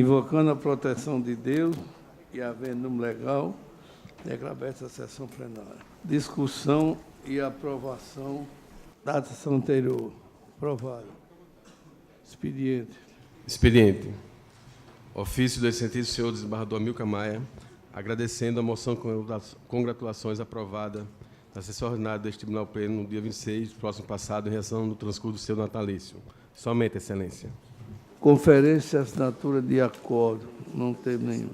Invocando a proteção de Deus e havendo número legal, declaro aberta a sessão plenária. Discussão e aprovação da sessão anterior. Aprovado. Expediente. Expediente. Ofício do excelentíssimo senhor desembargador Amilcar Maia, agradecendo a moção com congratulações aprovada na sessão ordinária deste Tribunal Pleno no dia 26, próximo passado, em relação no transcurso do seu natalício. Somente, excelência. Conferência e assinatura de acordo. Não teve nenhum.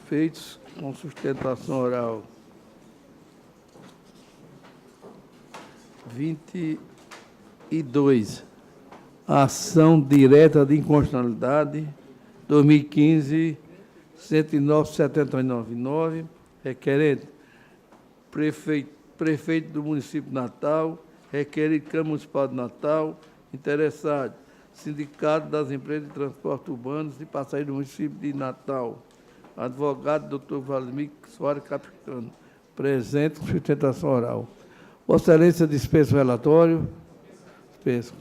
Feitos com sustentação oral. 22. Ação direta de inconstitucionalidade. 2015, 109.799. Requerente, prefeito do município de Natal, requerido Câmara Municipal de Natal, interessado, Sindicato das Empresas de Transporte Urbanos e Passageiros do município de Natal, advogado doutor Vladimir Soares Capitano, presente com sustentação oral. Vossa Excelência dispensa o relatório. Dispensa.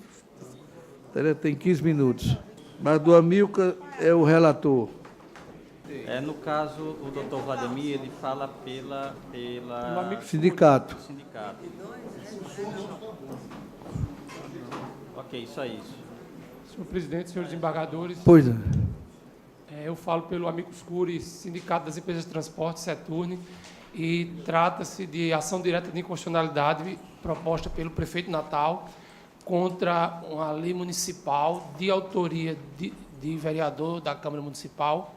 Tem 15 minutos. Mas do Amilcar é o relator. No caso, o doutor Vladimir, ele fala pela sindicato. Sindicato. Ok, só isso. Senhor presidente, senhores desembargadores. Pois é. Eu falo pelo Amicus Curiae, Sindicato das Empresas de Transporte, Seturne, e trata-se de ação direta de inconstitucionalidade proposta pelo prefeito de Natal contra uma lei municipal de autoria de vereador da Câmara Municipal,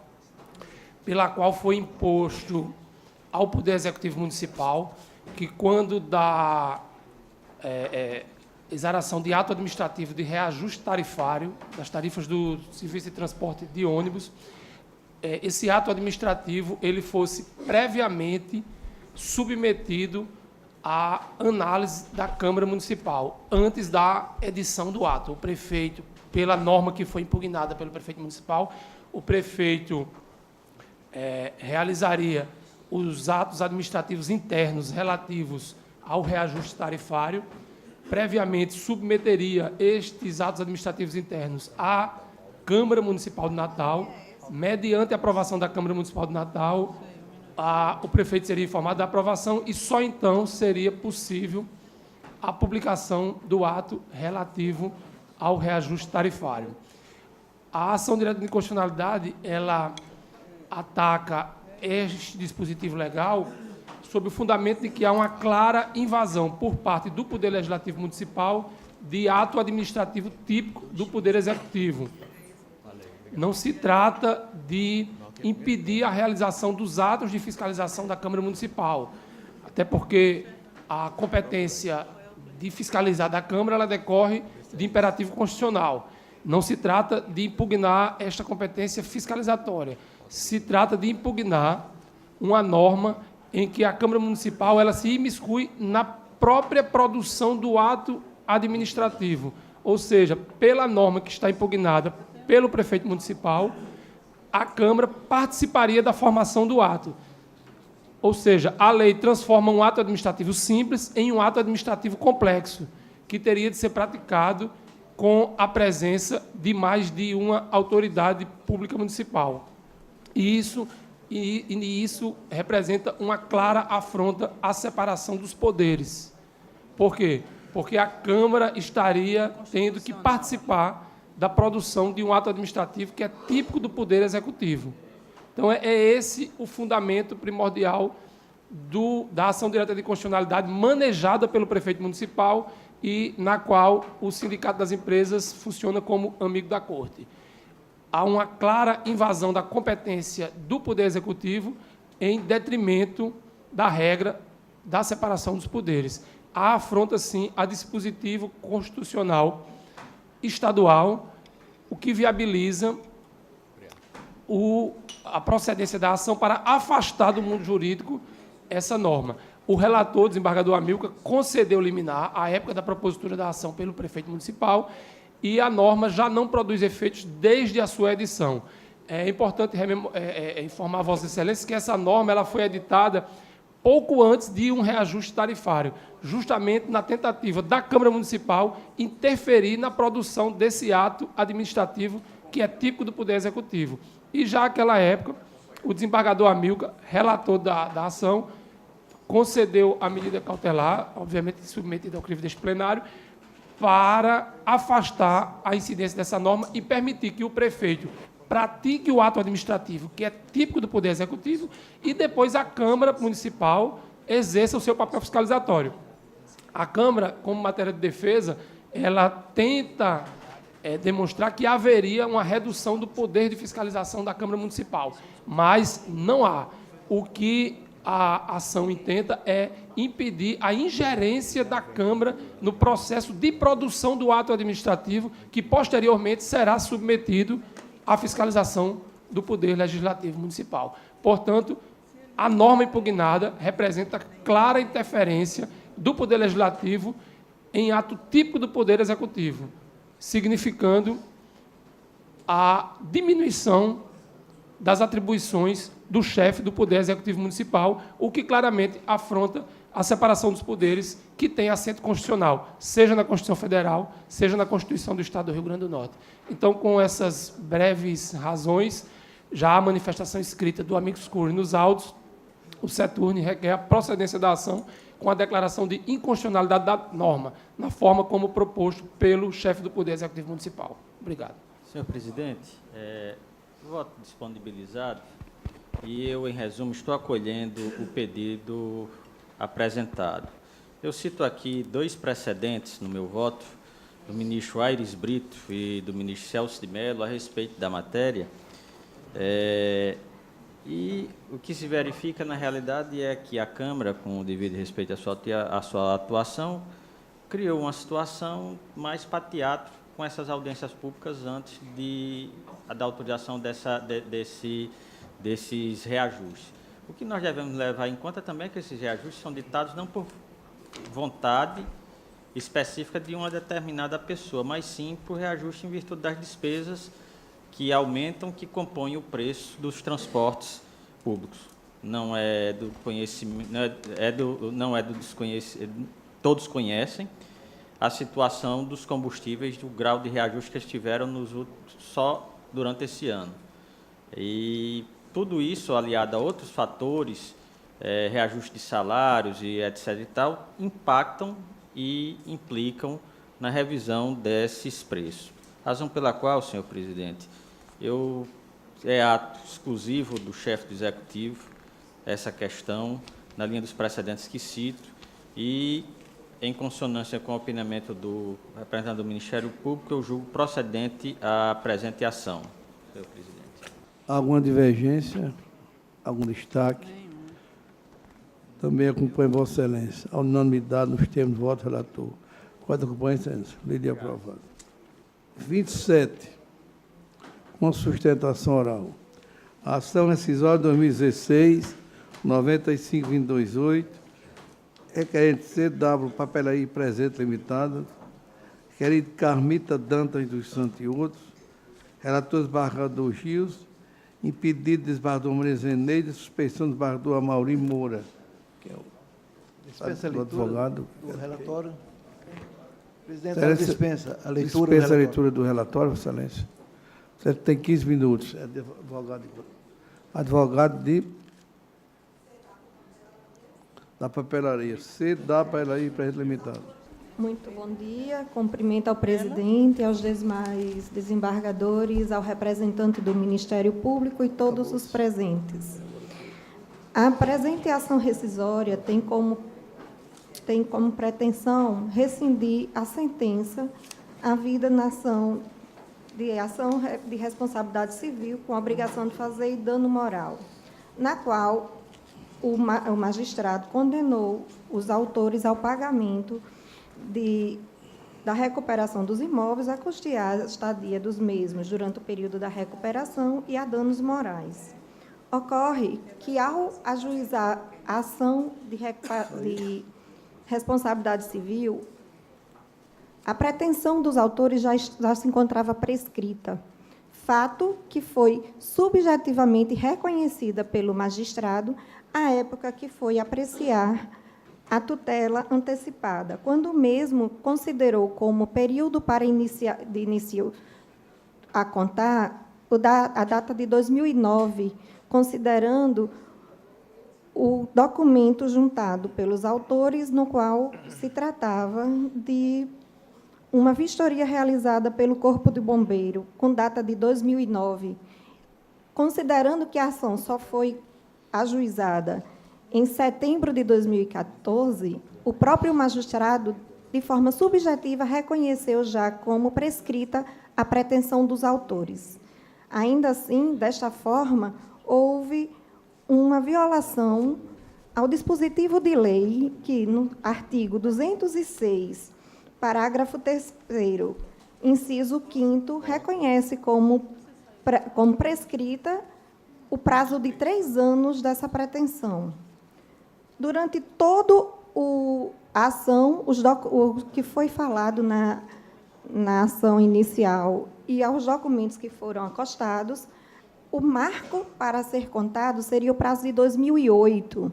pela qual foi imposto ao Poder Executivo Municipal que, quando da exaração de ato administrativo de reajuste tarifário das tarifas do serviço de transporte de ônibus, esse ato administrativo ele fosse previamente submetido à análise da Câmara Municipal, antes da edição do ato. O prefeito, pela norma que foi impugnada pelo prefeito municipal, o prefeito realizaria os atos administrativos internos relativos ao reajuste tarifário, previamente submeteria estes atos administrativos internos à Câmara Municipal de Natal, mediante a aprovação da Câmara Municipal de Natal, o prefeito seria informado da aprovação e só então seria possível a publicação do ato relativo ao reajuste tarifário. A ação direta de inconstitucionalidade, ela ataca este dispositivo legal sob o fundamento de que há uma clara invasão por parte do Poder Legislativo Municipal de ato administrativo típico do Poder Executivo. Não se trata de impedir a realização dos atos de fiscalização da Câmara Municipal, até porque a competência de fiscalizar da Câmara ela decorre de imperativo constitucional. Não se trata de impugnar esta competência fiscalizatória. Se trata de impugnar uma norma em que a Câmara Municipal ela se imiscui na própria produção do ato administrativo, ou seja, pela norma que está impugnada pelo prefeito municipal, a Câmara participaria da formação do ato. Ou seja, a lei transforma um ato administrativo simples em um ato administrativo complexo, que teria de ser praticado com a presença de mais de uma autoridade pública municipal. E isso representa uma clara afronta à separação dos poderes. Por quê? Porque a Câmara estaria tendo que participar da produção de um ato administrativo que é típico do Poder Executivo. Então, é esse o fundamento primordial da ação direta de inconstitucionalidade manejada pelo prefeito municipal e na qual o Sindicato das Empresas funciona como amigo da Corte. Há uma clara invasão da competência do Poder Executivo em detrimento da regra da separação dos poderes. Há afronta, sim, a dispositivo constitucional estadual, o que viabiliza a procedência da ação para afastar do mundo jurídico essa norma. O relator, desembargador Amilcar, concedeu liminar à época da propositura da ação pelo prefeito municipal e a norma já não produz efeitos desde a sua edição. É importante informar a Vossa Excelência que essa norma ela foi editada pouco antes de um reajuste tarifário, justamente na tentativa da Câmara Municipal interferir na produção desse ato administrativo que é típico do Poder Executivo. E já naquela época, o desembargador Amilcar, relator da ação, concedeu a medida cautelar, obviamente submetida ao crivo deste plenário, para afastar a incidência dessa norma e permitir que o prefeito pratique o ato administrativo, que é típico do Poder Executivo, e depois a Câmara Municipal exerça o seu papel fiscalizatório. A Câmara, como matéria de defesa, ela tenta demonstrar que haveria uma redução do poder de fiscalização da Câmara Municipal, mas não há. O que a ação intenta é impedir a ingerência da Câmara no processo de produção do ato administrativo, que posteriormente será submetido à fiscalização do Poder Legislativo Municipal. Portanto, a norma impugnada representa clara interferência do Poder Legislativo em ato típico do Poder Executivo, significando a diminuição das atribuições do chefe do Poder Executivo Municipal, o que claramente afronta a separação dos poderes que tem assento constitucional, seja na Constituição Federal, seja na Constituição do Estado do Rio Grande do Norte. Então, com essas breves razões, já há manifestação escrita do amicus curiae nos autos, o Seturne requer a procedência da ação com a declaração de inconstitucionalidade da norma, na forma como proposto pelo chefe do Poder Executivo Municipal. Obrigado. Senhor presidente, voto disponibilizado e eu, em resumo, estou acolhendo o pedido apresentado. Eu cito aqui 2 precedentes no meu voto, do ministro Aires Brito e do ministro Celso de Mello, a respeito da matéria. E o que se verifica, na realidade, é que a Câmara, com o devido respeito à sua atuação, criou uma situação mais para teatro com essas audiências públicas antes da autorização desses reajustes. O que nós devemos levar em conta também é que esses reajustes são ditados não por vontade específica de uma determinada pessoa, mas sim por reajuste em virtude das despesas que aumentam, que compõem o preço dos transportes públicos. Não é do conhecimento, não é do desconhecimento. Todos conhecem a situação dos combustíveis, do grau de reajuste que eles tiveram só durante esse ano. E tudo isso, aliado a outros fatores, reajuste de salários e etc. e tal, impactam e implicam na revisão desses preços. Razão pela qual, senhor presidente, é ato exclusivo do chefe do Executivo essa questão, na linha dos precedentes que cito, e, em consonância com o opinamento do representante do Ministério Público, eu julgo procedente a presente ação, senhor presidente. Alguma divergência? Algum destaque? Também acompanho Vossa Excelência. A unanimidade nos termos do voto relator. Quanto acompanha, Excelência? Lei de aprovado. 27. Com sustentação oral. A ação rescisória 2016, 95.228, requerente CW Papelaria Presente Limitada, requerido Carmita Dantas dos Santos e outros, relator desembargador Gils, impedido desembargador Maria Zeneide, suspeição do desembargador Amaury Moura, que é o advogado. Do relatório. Presidente, ela dispensa a leitura dispensa a leitura do relatório, Vossa Excelência. Você tem 15 minutos. É advogado da papelaria. Da papelaria Presente Limitada. Muito bom dia. Cumprimento ao presidente, aos demais desembargadores, ao representante do Ministério Público e todos os presentes. A presente ação rescisória tem como pretensão rescindir a sentença havida na ação de responsabilidade civil com obrigação de fazer e dano moral, na qual o magistrado condenou os autores ao pagamento da recuperação dos imóveis, a custear a estadia dos mesmos durante o período da recuperação e a danos morais. Ocorre que, ao ajuizar a ação de responsabilidade civil, a pretensão dos autores já se encontrava prescrita, fato que foi subjetivamente reconhecida pelo magistrado à época que foi apreciar a tutela antecipada, quando mesmo considerou como período para início a contar a data de 2009, considerando o documento juntado pelos autores, no qual se tratava de uma vistoria realizada pelo Corpo de Bombeiro, com data de 2009. Considerando que a ação só foi ajuizada em setembro de 2014, o próprio magistrado, de forma subjetiva, reconheceu já como prescrita a pretensão dos autores. Ainda assim, desta forma, houve uma violação ao dispositivo de lei que, no artigo 206, parágrafo 3º, inciso 5º, reconhece como prescrita o prazo de 3 anos dessa pretensão. Durante toda a ação, o que foi falado na ação inicial e aos documentos que foram acostados, o marco para ser contado seria o prazo de 2008,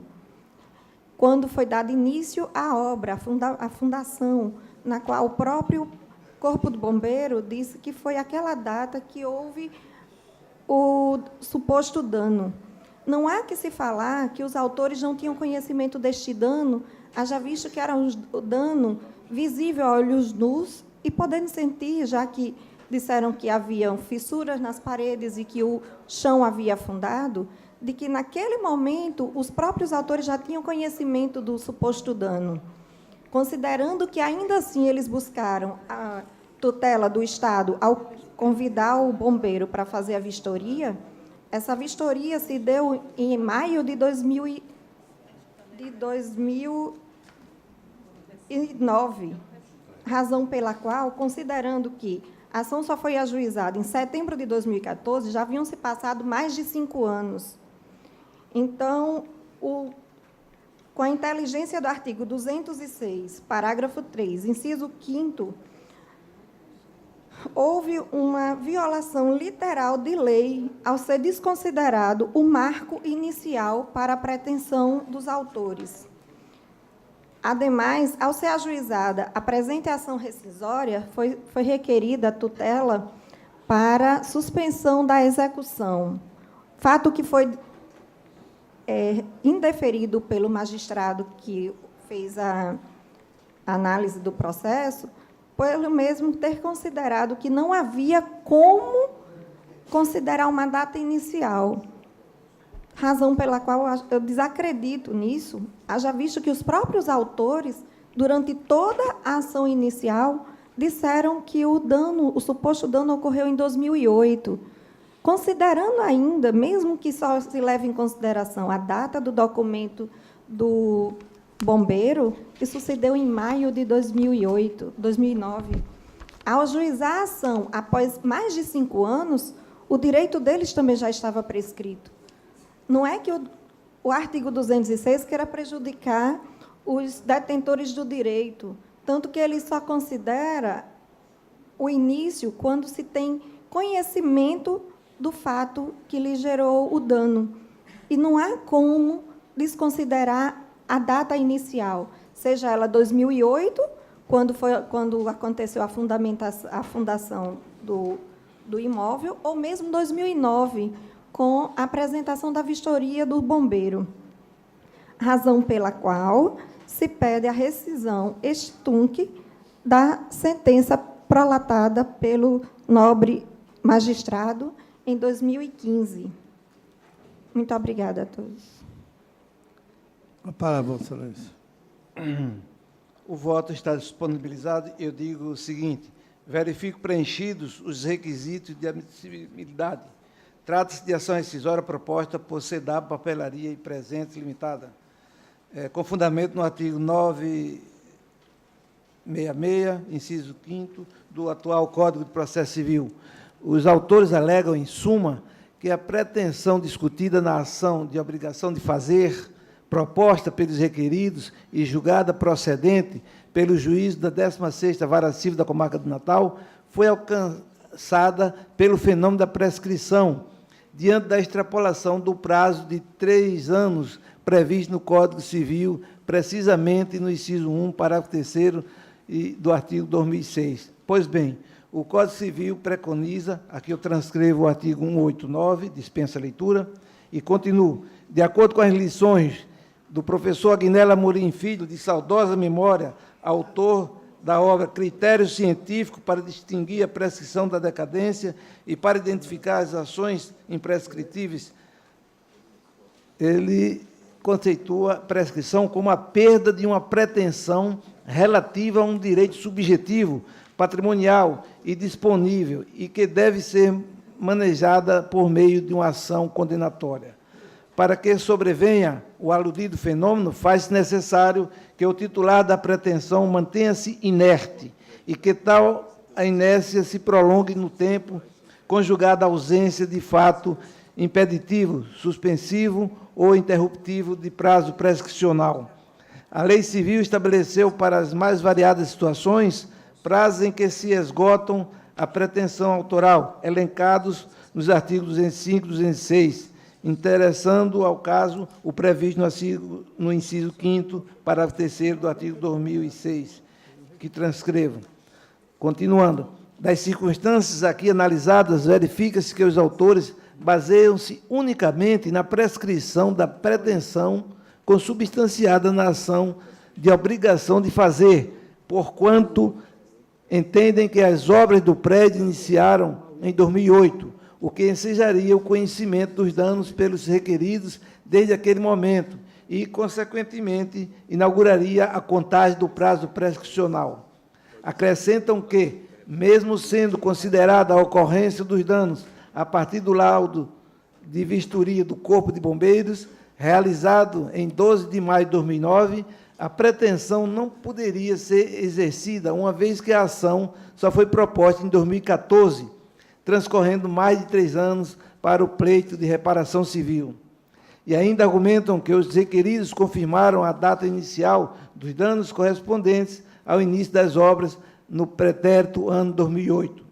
quando foi dado início à obra, a fundação, na qual o próprio Corpo do Bombeiro disse que foi aquela data que houve o suposto dano. Não há que se falar que os autores não tinham conhecimento deste dano, haja visto que era um dano visível a olhos nus e podendo sentir, já que disseram que haviam fissuras nas paredes e que o chão havia afundado, de que, naquele momento, os próprios autores já tinham conhecimento do suposto dano. Considerando que, ainda assim, eles buscaram a tutela do Estado ao convidar o bombeiro para fazer a vistoria, essa vistoria se deu em maio de 2009, razão pela qual, considerando que a ação só foi ajuizada em setembro de 2014, já haviam se passado mais de 5 anos. Então, com a inteligência do artigo 206, parágrafo 3, inciso 5º, houve uma violação literal de lei ao ser desconsiderado o marco inicial para a pretensão dos autores. Ademais, ao ser ajuizada a presente ação rescisória, foi requerida a tutela para suspensão da execução, fato que foi indeferido pelo magistrado que fez a análise do processo, pelo mesmo ter considerado que não havia como considerar uma data inicial, razão pela qual eu desacredito nisso, haja visto que os próprios autores, durante toda a ação inicial, disseram que o suposto dano ocorreu em 2008, considerando ainda, mesmo que só se leve em consideração a data do documento do bombeiro, isso se deu em maio de 2009. Ao ajuizar a ação após mais de 5 anos, o direito deles também já estava prescrito. Não é que o artigo 206 queira prejudicar os detentores do direito, tanto que ele só considera o início quando se tem conhecimento do fato que lhe gerou o dano. E não há como desconsiderar a data inicial, seja ela 2008, quando aconteceu a fundação do imóvel, ou mesmo 2009, com a apresentação da vistoria do bombeiro, razão pela qual se pede a rescisão extunc da sentença prolatada pelo nobre magistrado em 2015. Muito obrigada a todos. A palavra, Vossa Excelência. O voto está disponibilizado. Eu digo o seguinte: verifico preenchidos os requisitos de admissibilidade. Trata-se de ação rescisória proposta por CEDAB Papelaria e Presentes Limitada, com fundamento no artigo 966, inciso 5º, do atual Código de Processo Civil. Os autores alegam, em suma, que a pretensão discutida na ação de obrigação de fazer, proposta pelos requeridos e julgada procedente pelo juízo da 16ª Vara Civil da Comarca do Natal, foi alcançada pelo fenômeno da prescrição, diante da extrapolação do prazo de 3 anos previsto no Código Civil, precisamente no inciso 1, parágrafo 3º do artigo 2006. Pois bem, o Código Civil preconiza, aqui eu transcrevo o artigo 189, dispensa a leitura, e continuo. De acordo com as lições do professor Aguinaldo Amorim Filho, de saudosa memória, autor da obra Critério Científico para distinguir a prescrição da decadência e para identificar as ações imprescritíveis, ele conceitua a prescrição como a perda de uma pretensão relativa a um direito subjetivo, patrimonial e disponível, e que deve ser manejada por meio de uma ação condenatória. Para que sobrevenha o aludido fenômeno, faz-se necessário que o titular da pretensão mantenha-se inerte e que tal a inércia se prolongue no tempo, conjugada à ausência de fato impeditivo, suspensivo ou interruptivo de prazo prescricional. A Lei Civil estabeleceu para as mais variadas situações prazos em que se esgotam a pretensão autoral, elencados nos artigos 205 e 206, interessando ao caso o previsto no inciso 5º, parágrafo 3º do artigo 2006, que transcrevo. Continuando, das circunstâncias aqui analisadas, verifica-se que os autores baseiam-se unicamente na prescrição da pretensão consubstanciada na ação de obrigação de fazer, porquanto entendem que as obras do prédio iniciaram em 2008, o que ensejaria o conhecimento dos danos pelos requeridos desde aquele momento e, consequentemente, inauguraria a contagem do prazo prescricional. Acrescentam que, mesmo sendo considerada a ocorrência dos danos a partir do laudo de vistoria do Corpo de Bombeiros, realizado em 12 de maio de 2009, a pretensão não poderia ser exercida, uma vez que a ação só foi proposta em 2014, transcorrendo mais de 3 anos para o pleito de reparação civil. E ainda argumentam que os requeridos confirmaram a data inicial dos danos correspondentes ao início das obras no pretérito ano 2008.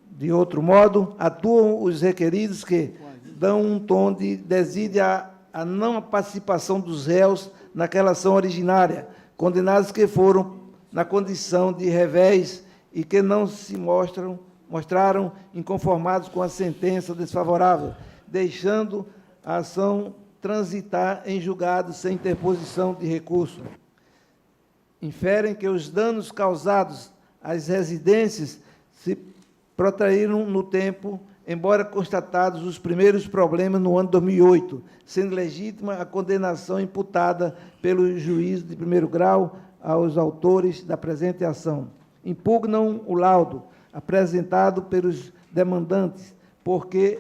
De outro modo, atuam os requeridos que dão um tom de desídia à não participação dos réus naquela ação originária, condenados que foram na condição de revés e que não se mostraram inconformados com a sentença desfavorável, deixando a ação transitar em julgado sem interposição de recurso. Inferem que os danos causados às residências se protraíram no tempo, embora constatados os primeiros problemas no ano 2008, sendo legítima a condenação imputada pelo juiz de primeiro grau aos autores da presente ação. Impugnam o laudo apresentado pelos demandantes, porque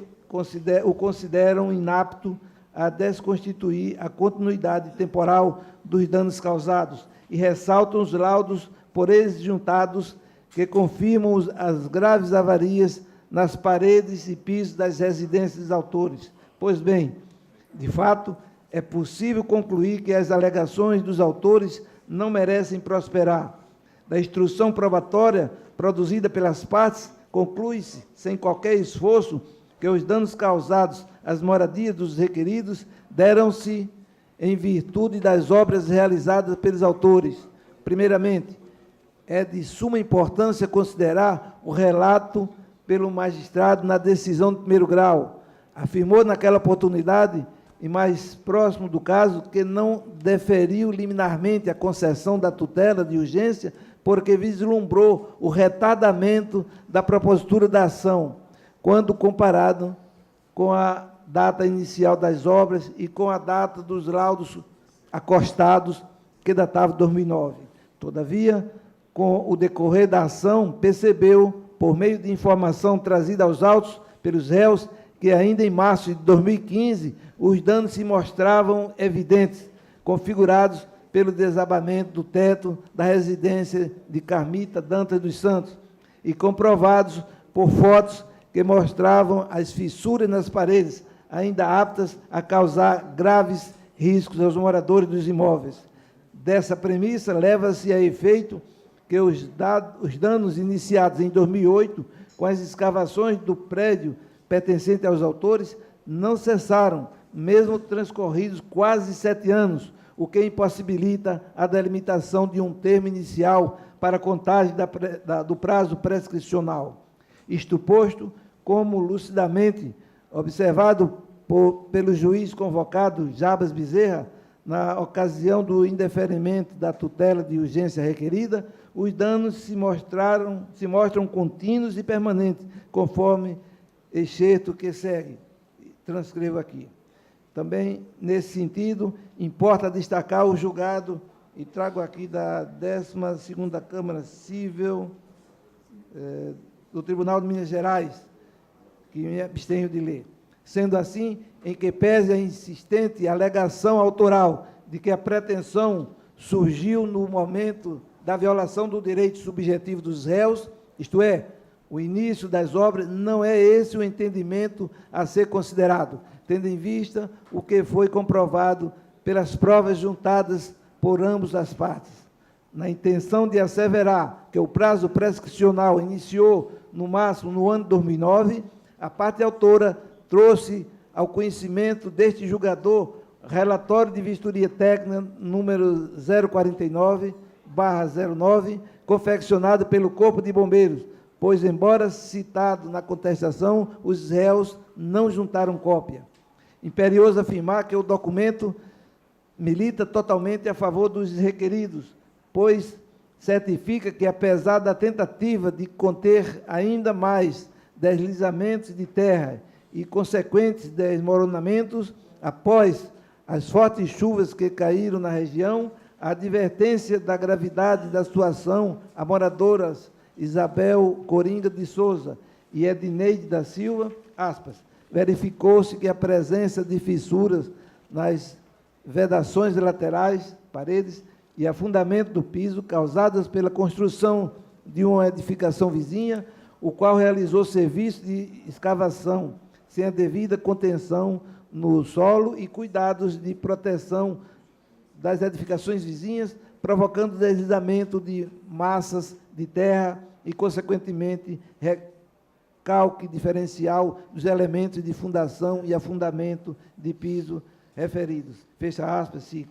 o consideram inapto a desconstituir a continuidade temporal dos danos causados e ressaltam os laudos por eles juntados que confirmam as graves avarias nas paredes e pisos das residências dos autores. Pois bem, de fato, é possível concluir que as alegações dos autores não merecem prosperar. Da instrução probatória produzida pelas partes, conclui-se, sem qualquer esforço, que os danos causados às moradias dos requeridos deram-se em virtude das obras realizadas pelos autores. Primeiramente, é de suma importância considerar o relato pelo magistrado na decisão de primeiro grau. Afirmou naquela oportunidade, e mais próximo do caso, que não deferiu liminarmente a concessão da tutela de urgência, porque vislumbrou o retardamento da propositura da ação, quando comparado com a data inicial das obras e com a data dos laudos acostados, que datava de 2009. Todavia, com o decorrer da ação, percebeu, por meio de informação trazida aos autos pelos réus, que ainda em março de 2015, os danos se mostravam evidentes, configurados pelo desabamento do teto da residência de Carmita Dantas dos Santos e comprovados por fotos que mostravam as fissuras nas paredes, ainda aptas a causar graves riscos aos moradores dos imóveis. Dessa premissa, leva-se a efeito que os danos iniciados em 2008, com as escavações do prédio pertencente aos autores, não cessaram, mesmo transcorridos quase 7 anos, o que impossibilita a delimitação de um termo inicial para a contagem do prazo prescricional. Isto posto, como lucidamente observado pelo juiz convocado Jabas Bezerra, na ocasião do indeferimento da tutela de urgência requerida, os danos se mostram contínuos e permanentes, conforme excerto que segue. Transcrevo aqui. Também, nesse sentido, importa destacar o julgado, e trago aqui da 12ª Câmara Civil do Tribunal de Minas Gerais, que me abstenho de ler. Sendo assim, em que pese a insistente alegação autoral de que a pretensão surgiu no momento da violação do direito subjetivo dos réus, isto é, o início das obras, não é esse o entendimento a ser considerado, tendo em vista o que foi comprovado pelas provas juntadas por ambas as partes. Na intenção de asseverar que o prazo prescricional iniciou, no máximo, no ano de 2009, a parte autora trouxe ao conhecimento deste julgador relatório de vistoria técnica número 049/09, confeccionado pelo Corpo de Bombeiros, pois, embora citado na contestação, os réus não juntaram cópia. Imperioso afirmar que o documento milita totalmente a favor dos requeridos, pois certifica que, apesar da tentativa de conter ainda mais deslizamentos de terra e consequentes desmoronamentos, após as fortes chuvas que caíram na região, a advertência da gravidade da situação a moradoras Isabel Coringa de Souza e Edneide da Silva, aspas, verificou-se que a presença de fissuras nas vedações laterais, paredes e afundamento do piso, causadas pela construção de uma edificação vizinha, o qual realizou serviço de escavação, sem a devida contenção no solo e cuidados de proteção das edificações vizinhas, provocando deslizamento de massas de terra e, consequentemente, recalque diferencial dos elementos de fundação e afundamento de piso referidos. Fecha aspas, SIC.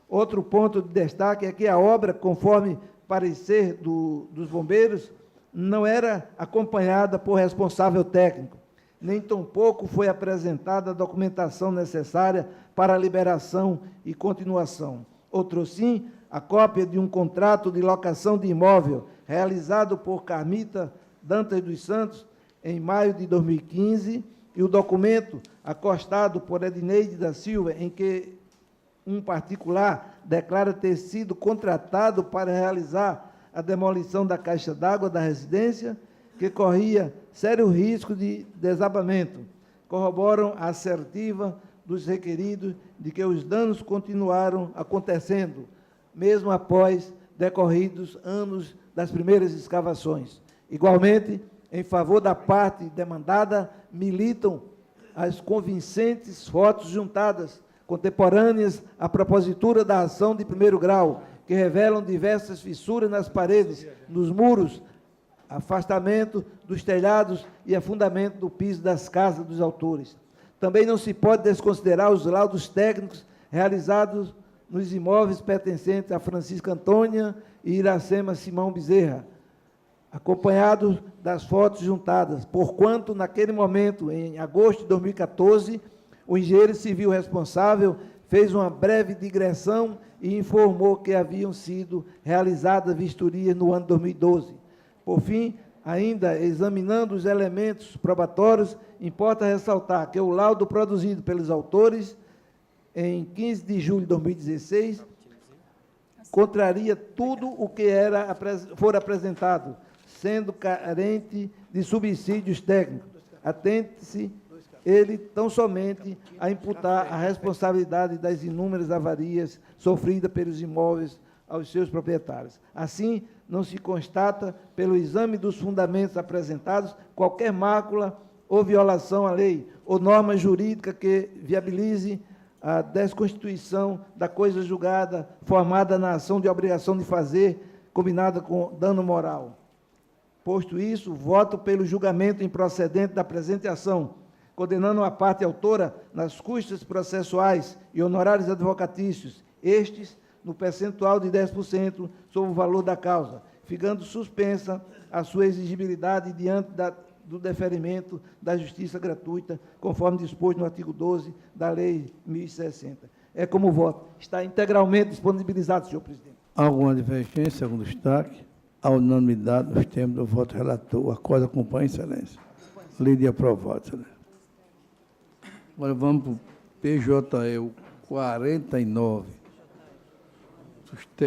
Outro ponto de destaque é que a obra, conforme parecer dos bombeiros, não era acompanhada por responsável técnico, nem tampouco foi apresentada a documentação necessária para a liberação e continuação. Outro sim, a cópia de um contrato de locação de imóvel realizado por Carmita Dantas dos Santos em maio de 2015 e o documento acostado por Edneide da Silva, em que um particular declara ter sido contratado para realizar a demolição da caixa d'água da residência, que corria sério risco de desabamento, corroboram a assertiva dos requeridos de que os danos continuaram acontecendo, mesmo após decorridos anos das primeiras escavações. Igualmente, em favor da parte demandada, militam as convincentes fotos juntadas, contemporâneas à propositura da ação de primeiro grau, que revelam diversas fissuras nas paredes, nos muros, afastamento dos telhados e afundamento do piso das casas dos autores. Também não se pode desconsiderar os laudos técnicos realizados nos imóveis pertencentes a Francisca Antônia e Iracema Simão Bezerra, acompanhados das fotos juntadas, porquanto, naquele momento, em agosto de 2014, o engenheiro civil responsável fez uma breve digressão e informou que haviam sido realizadas vistorias no ano 2012. Por fim, ainda examinando os elementos probatórios, importa ressaltar que o laudo produzido pelos autores em 15 de julho de 2016 contraria tudo o que for apresentado, sendo carente de subsídios técnicos. Atente-se ele tão somente a imputar a responsabilidade das inúmeras avarias sofridas pelos imóveis aos seus proprietários. Assim, não se constata, pelo exame dos fundamentos apresentados, qualquer mácula ou violação à lei ou norma jurídica que viabilize a desconstituição da coisa julgada, formada na ação de obrigação de fazer, combinada com dano moral. Posto isso, voto pelo julgamento improcedente da presente ação, condenando a parte autora nas custas processuais e honorários advocatícios, estes no percentual de 10% sobre o valor da causa. ficando suspensa a sua exigibilidade diante do deferimento da justiça gratuita, conforme disposto no artigo 12 da Lei 1060. É como voto. Está integralmente disponibilizado, senhor presidente. Alguma divergência, segundo destaque? A unanimidade nos termos do voto relator. O acordo acompanha, excelência. Lei de aprovado, excelência. Agora vamos para o PJE 49,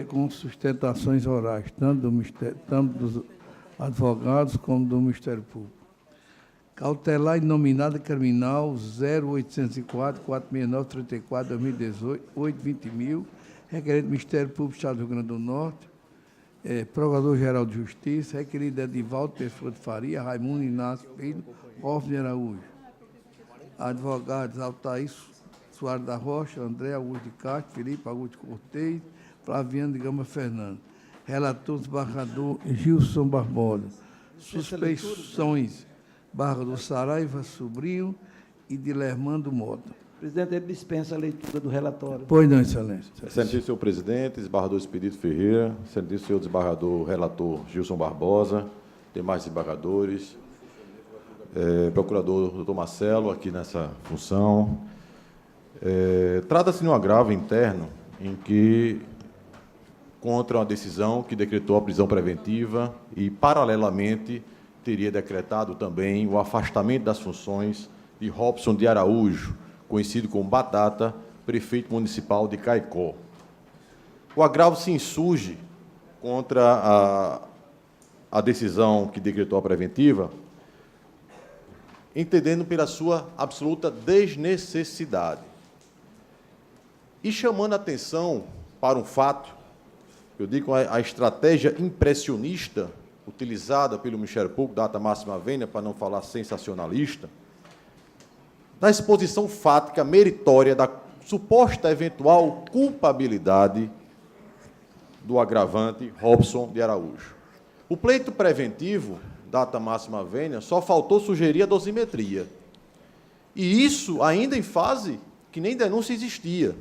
com sustentações orais, tanto dos advogados como do Ministério Público. Cautelar inominada criminal 0804-469-34-2018, 820.000, requerente do Ministério Público do Estado do Rio Grande do Norte, Procurador-Geral de Justiça, requerido Edivaldo Pessoa de Faria, Raimundo Inácio Filho, Hoffman de Araújo. Advogados Altair Soares da Rocha, André Augusto de Castro, Felipe Augusto Cortez, Flaviano de Gama Fernando. Relator, desembargador Gilson Barbosa. Suspeições, Barra do Saraiva Sobrinho e de Lermando Mota. Presidente, ele dispensa a leitura do relatório. Pois não, excelência. Excelentíssimo senhor presidente, desembargador Expedito Ferreira, excelentíssimo senhor desembargador relator Gilson Barbosa, demais desembargadores, procurador doutor Marcelo, aqui nessa função. Trata-se de um agravo interno em que, contra uma decisão que decretou a prisão preventiva e, paralelamente, teria decretado também o afastamento das funções de Robson de Araújo, conhecido como Batata, prefeito municipal de Caicó. O agravo se insurge contra a decisão que decretou a preventiva, entendendo pela sua absoluta desnecessidade. E chamando a atenção para um fato, eu digo a estratégia impressionista utilizada pelo Ministério Público, data máxima vênia, para não falar sensacionalista, na exposição fática meritória da suposta eventual culpabilidade do agravante Robson de Araújo. O pleito preventivo, data máxima vênia, só faltou sugerir a dosimetria. E isso ainda em fase que nem denúncia existia.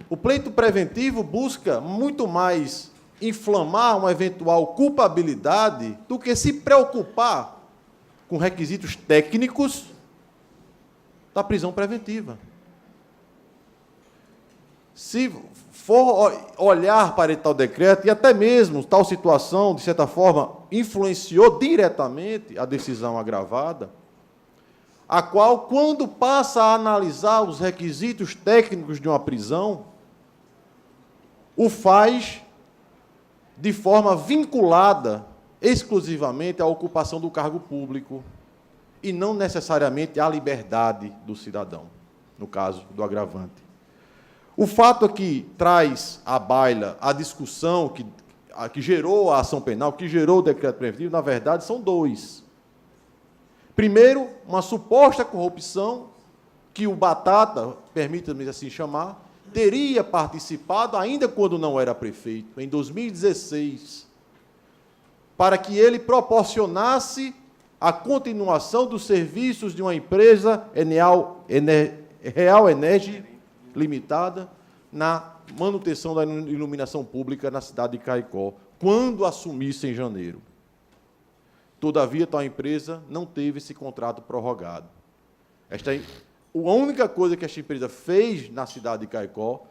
O pleito preventivo busca muito mais inflamar uma eventual culpabilidade do que se preocupar com requisitos técnicos da prisão preventiva. Se for olhar para tal decreto, e até mesmo tal situação, de certa forma, influenciou diretamente a decisão agravada, a qual, quando passa a analisar os requisitos técnicos de uma prisão, o faz de forma vinculada exclusivamente à ocupação do cargo público e não necessariamente à liberdade do cidadão, no caso do agravante. O fato que traz à baila a discussão que gerou a ação penal, que gerou o decreto preventivo, na verdade, são dois. Primeiro, uma suposta corrupção que o Batata, permita-me assim chamar, teria participado, ainda quando não era prefeito, em 2016, para que ele proporcionasse a continuação dos serviços de uma empresa Real Energy Limitada na manutenção da iluminação pública na cidade de Caicó, quando assumisse em janeiro. Todavia, tal empresa não teve esse contrato prorrogado. A única coisa que esta empresa fez na cidade de Caicó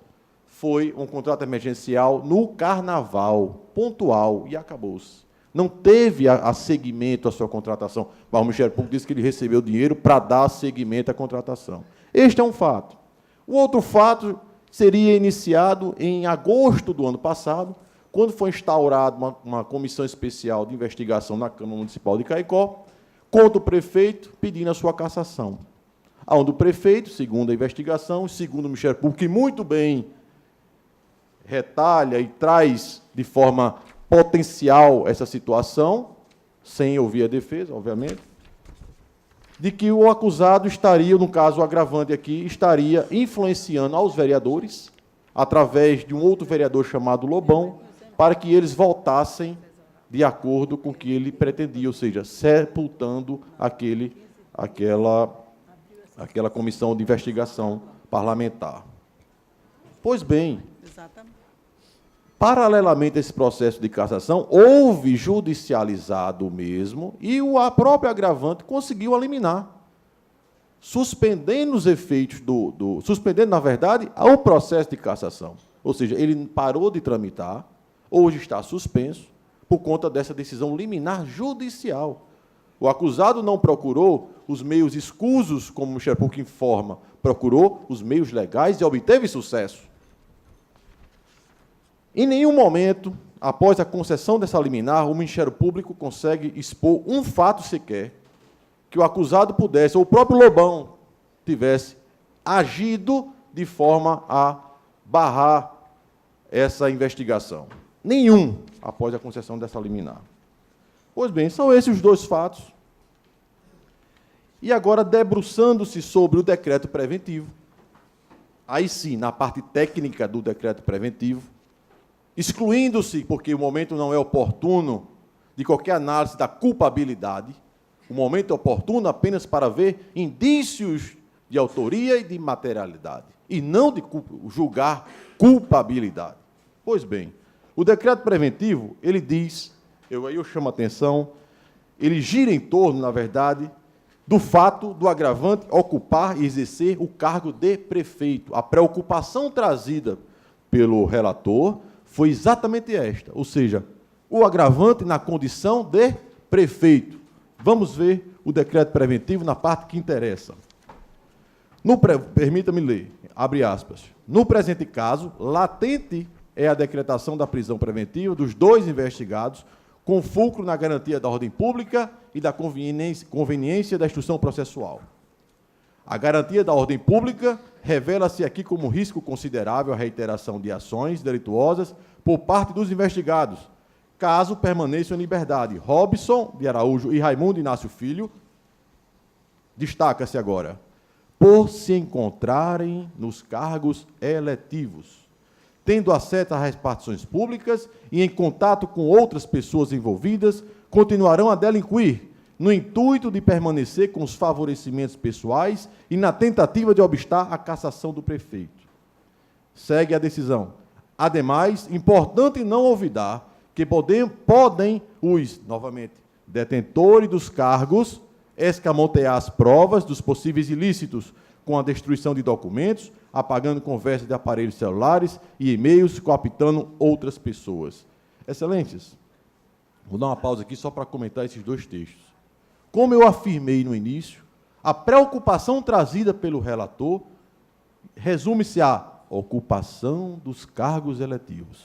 foi um contrato emergencial no carnaval, pontual, e acabou-se. Não teve a seguimento à sua contratação. Mas o Ministério Público disse que ele recebeu dinheiro para dar seguimento à contratação. Este é um fato. O outro fato seria iniciado em agosto do ano passado, quando foi instaurada uma comissão especial de investigação na Câmara Municipal de Caicó, contra o prefeito, pedindo a sua cassação. Onde o prefeito, segundo a investigação, segundo o Ministério Público, que muito bem retalha e traz de forma potencial essa situação, sem ouvir a defesa, obviamente, de que o acusado estaria, no caso o agravante aqui, estaria influenciando aos vereadores, através de um outro vereador chamado Lobão, para que eles votassem de acordo com o que ele pretendia, ou seja, sepultando aquela comissão de investigação parlamentar. Pois bem, paralelamente a esse processo de cassação, houve judicializado mesmo e a própria agravante conseguiu eliminar, suspendendo os efeitos suspendendo, na verdade, o processo de cassação. Ou seja, ele parou de tramitar, hoje está suspenso, por conta dessa decisão liminar judicial. O acusado não procurou os meios escusos, como o Ministério Público informa, procurou os meios legais e obteve sucesso. Em nenhum momento, após a concessão dessa liminar, o Ministério Público consegue expor um fato sequer que o acusado pudesse, ou o próprio Lobão tivesse agido de forma a barrar essa investigação. Nenhum, após a concessão dessa liminar. Pois bem, são esses os dois fatos. E agora, debruçando-se sobre o decreto preventivo, aí sim, na parte técnica do decreto preventivo, excluindo-se, porque o momento não é oportuno, de qualquer análise da culpabilidade, o momento é oportuno apenas para ver indícios de autoria e de materialidade, e não de julgar culpabilidade. Pois bem, o decreto preventivo, ele diz, eu chamo a atenção, ele gira em torno, na verdade, do fato do agravante ocupar e exercer o cargo de prefeito. A preocupação trazida pelo relator foi exatamente esta, ou seja, o agravante na condição de prefeito. Vamos ver o decreto preventivo na parte que interessa. Permita-me ler, abre aspas. No presente caso, latente é a decretação da prisão preventiva dos dois investigados, com fulcro na garantia da ordem pública e da conveniência da instrução processual. A garantia da ordem pública revela-se aqui como risco considerável à reiteração de ações delituosas por parte dos investigados, caso permaneçam em liberdade Robson de Araújo e Raimundo Inácio Filho, destaca-se agora, por se encontrarem nos cargos eletivos, tendo acesso às repartições públicas e em contato com outras pessoas envolvidas, continuarão a delinquir, no intuito de permanecer com os favorecimentos pessoais e na tentativa de obstar a cassação do prefeito. Segue a decisão. Ademais, importante não olvidar que podem os, novamente, detentores dos cargos escamotear as provas dos possíveis ilícitos com a destruição de documentos, apagando conversas de aparelhos celulares e e-mails, cooptando outras pessoas. Excelências, vou dar uma pausa aqui só para comentar esses dois textos. Como eu afirmei no início, a preocupação trazida pelo relator resume-se à ocupação dos cargos eletivos.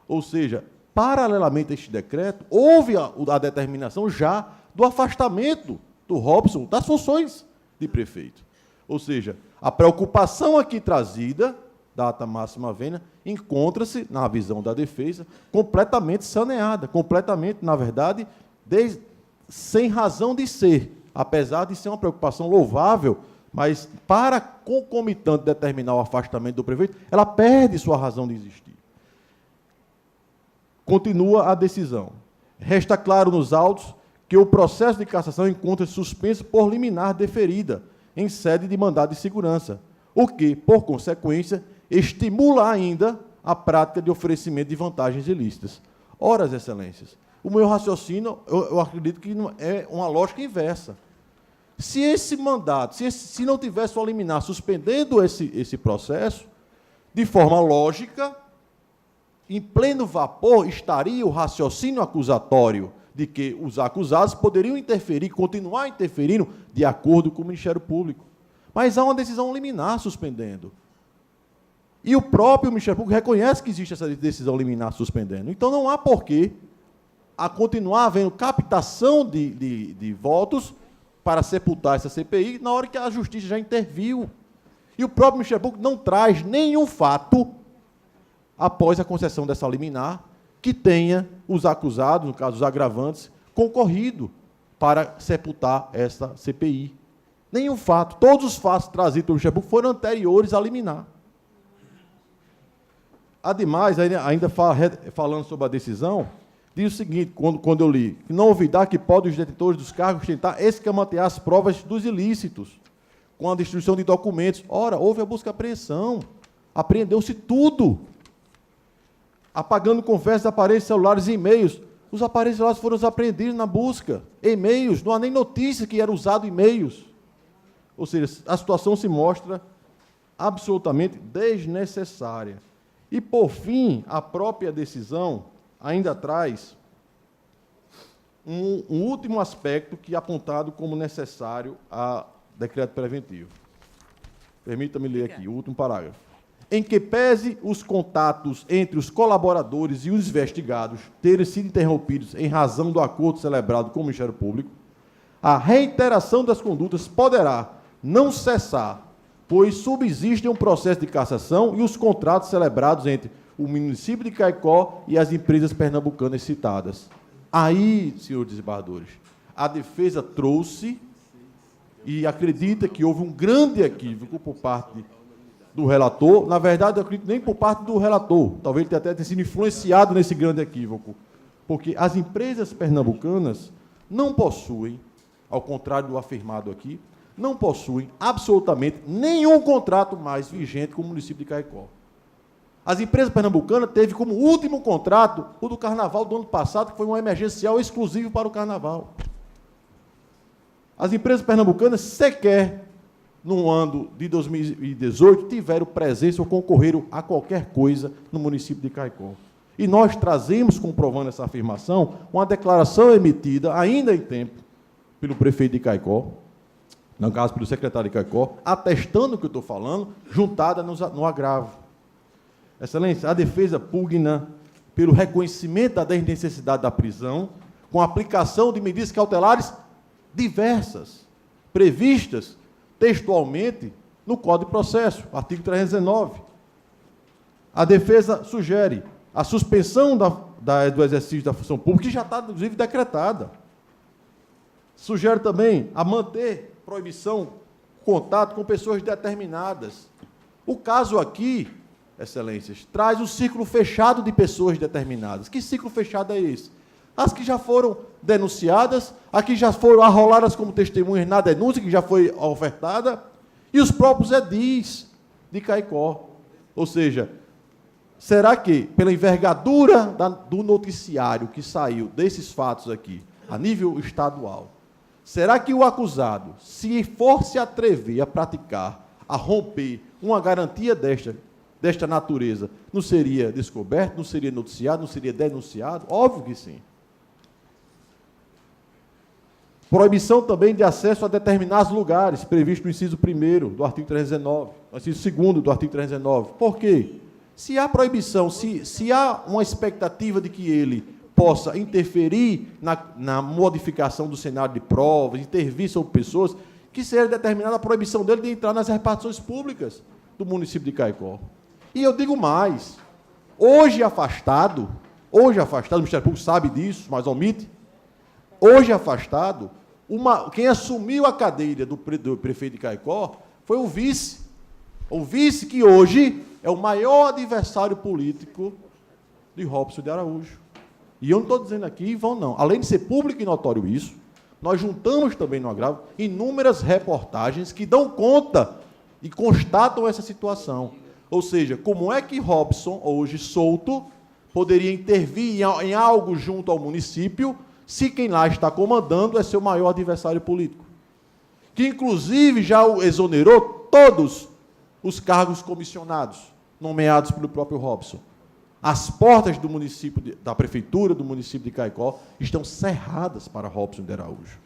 Ou seja, paralelamente a este decreto, houve a determinação já do afastamento do Robson das funções de prefeito. Ou seja, a preocupação aqui trazida, data máxima vênia, encontra-se, na visão da defesa, completamente saneada, completamente, na verdade, sem razão de ser, apesar de ser uma preocupação louvável, mas para concomitante determinar o afastamento do prefeito, ela perde sua razão de existir. Continua a decisão. Resta claro nos autos que o processo de cassação encontra-se suspenso por liminar deferida, em sede de mandado de segurança, o que, por consequência, estimula ainda a prática de oferecimento de vantagens ilícitas. Ora, excelências, o meu raciocínio, eu acredito que é uma lógica inversa. Se esse mandato, se não tivesse o liminar suspendendo esse processo, de forma lógica, em pleno vapor estaria o raciocínio acusatório de que os acusados poderiam interferir, continuar interferindo de acordo com o Ministério Público. Mas há uma decisão liminar suspendendo. E o próprio Ministério Público reconhece que existe essa decisão liminar suspendendo. Então, não há porquê a continuar havendo captação de votos para sepultar essa CPI na hora que a Justiça já interviu. E o próprio Ministério Público não traz nenhum fato, após a concessão dessa liminar, que tenha os acusados, no caso os agravantes, concorrido para sepultar essa CPI. Nenhum fato. Todos os fatos trazidos pelo Ministério Público foram anteriores à liminar. Ademais, ainda falando sobre a decisão, diz o seguinte, quando eu li, que não ouvidar que podem os detentores dos cargos tentar escamotear as provas dos ilícitos, com a destruição de documentos. Ora, houve a busca e apreensão, apreendeu-se tudo. apagando conversas, aparelhos celulares e e-mails. Os aparelhos celulares foram apreendidos na busca. E-mails, não há nem notícia que era usado e-mails. Ou seja, a situação se mostra absolutamente desnecessária. E, por fim, a própria decisão ainda traz um último aspecto que é apontado como necessário a decreto preventivo. Permita-me ler aqui, o último parágrafo. Em que pese os contatos entre os colaboradores e os investigados terem sido interrompidos em razão do acordo celebrado com o Ministério Público, a reiteração das condutas poderá não cessar, pois subsiste um processo de cassação e os contratos celebrados entre o município de Caicó e as empresas pernambucanas citadas. Aí, senhores desembargadores, a defesa trouxe e acredita que houve um grande equívoco por parte do relator. Na verdade, eu acredito nem por parte do relator. Talvez ele até tenha sido influenciado nesse grande equívoco. Porque as empresas pernambucanas não possuem, ao contrário do afirmado aqui, não possuem absolutamente nenhum contrato mais vigente com o município de Caicó. As empresas pernambucanas teve como último contrato o do Carnaval do ano passado, que foi um emergencial exclusivo para o Carnaval. As empresas pernambucanas sequer, no ano de 2018, tiveram presença ou concorreram a qualquer coisa no município de Caicó. E nós trazemos, comprovando essa afirmação, uma declaração emitida, ainda em tempo, pelo prefeito de Caicó, no caso, pelo secretário de Caicó, atestando o que eu estou falando, juntada no agravo. Excelência, a defesa pugna pelo reconhecimento da desnecessidade da prisão, com a aplicação de medidas cautelares diversas, previstas textualmente no Código de Processo, artigo 319. A defesa sugere a suspensão do exercício da função pública, que já está, inclusive, decretada. Sugere também a manter proibição, contato com pessoas determinadas. O caso aqui, excelências, traz o círculo fechado de pessoas determinadas. Que círculo fechado é esse? As que já foram denunciadas, as que já foram arroladas como testemunhas na denúncia, que já foi ofertada, e os próprios edis de Caicó. Ou seja, será que, pela envergadura do noticiário que saiu desses fatos aqui, a nível estadual, será que o acusado, se for se atrever a praticar, a romper uma garantia desta natureza, não seria descoberto, não seria noticiado, não seria denunciado? Óbvio que sim. Proibição também de acesso a determinados lugares, previsto no inciso 1º do artigo 319, no inciso 2º do artigo 319. Por quê? Se há proibição, se há uma expectativa de que ele possa interferir na modificação do cenário de provas, intervir sobre pessoas, que seja determinada a proibição dele de entrar nas repartições públicas do município de Caicó. E eu digo mais, hoje afastado, o Ministério Público sabe disso, mas omite, hoje afastado, quem assumiu a cadeira do prefeito de Caicó foi o vice que hoje é o maior adversário político de Robson de Araújo. E eu não estou dizendo aqui, vão não. Além de ser público e notório isso, nós juntamos também no agravo inúmeras reportagens que dão conta e constatam essa situação. Ou seja, como é que Robson, hoje solto, poderia intervir em algo junto ao município, se quem lá está comandando é seu maior adversário político? Que, inclusive, já o exonerou todos os cargos comissionados, nomeados pelo próprio Robson. As portas do município, da prefeitura do município de Caicó, estão cerradas para Robson de Araújo.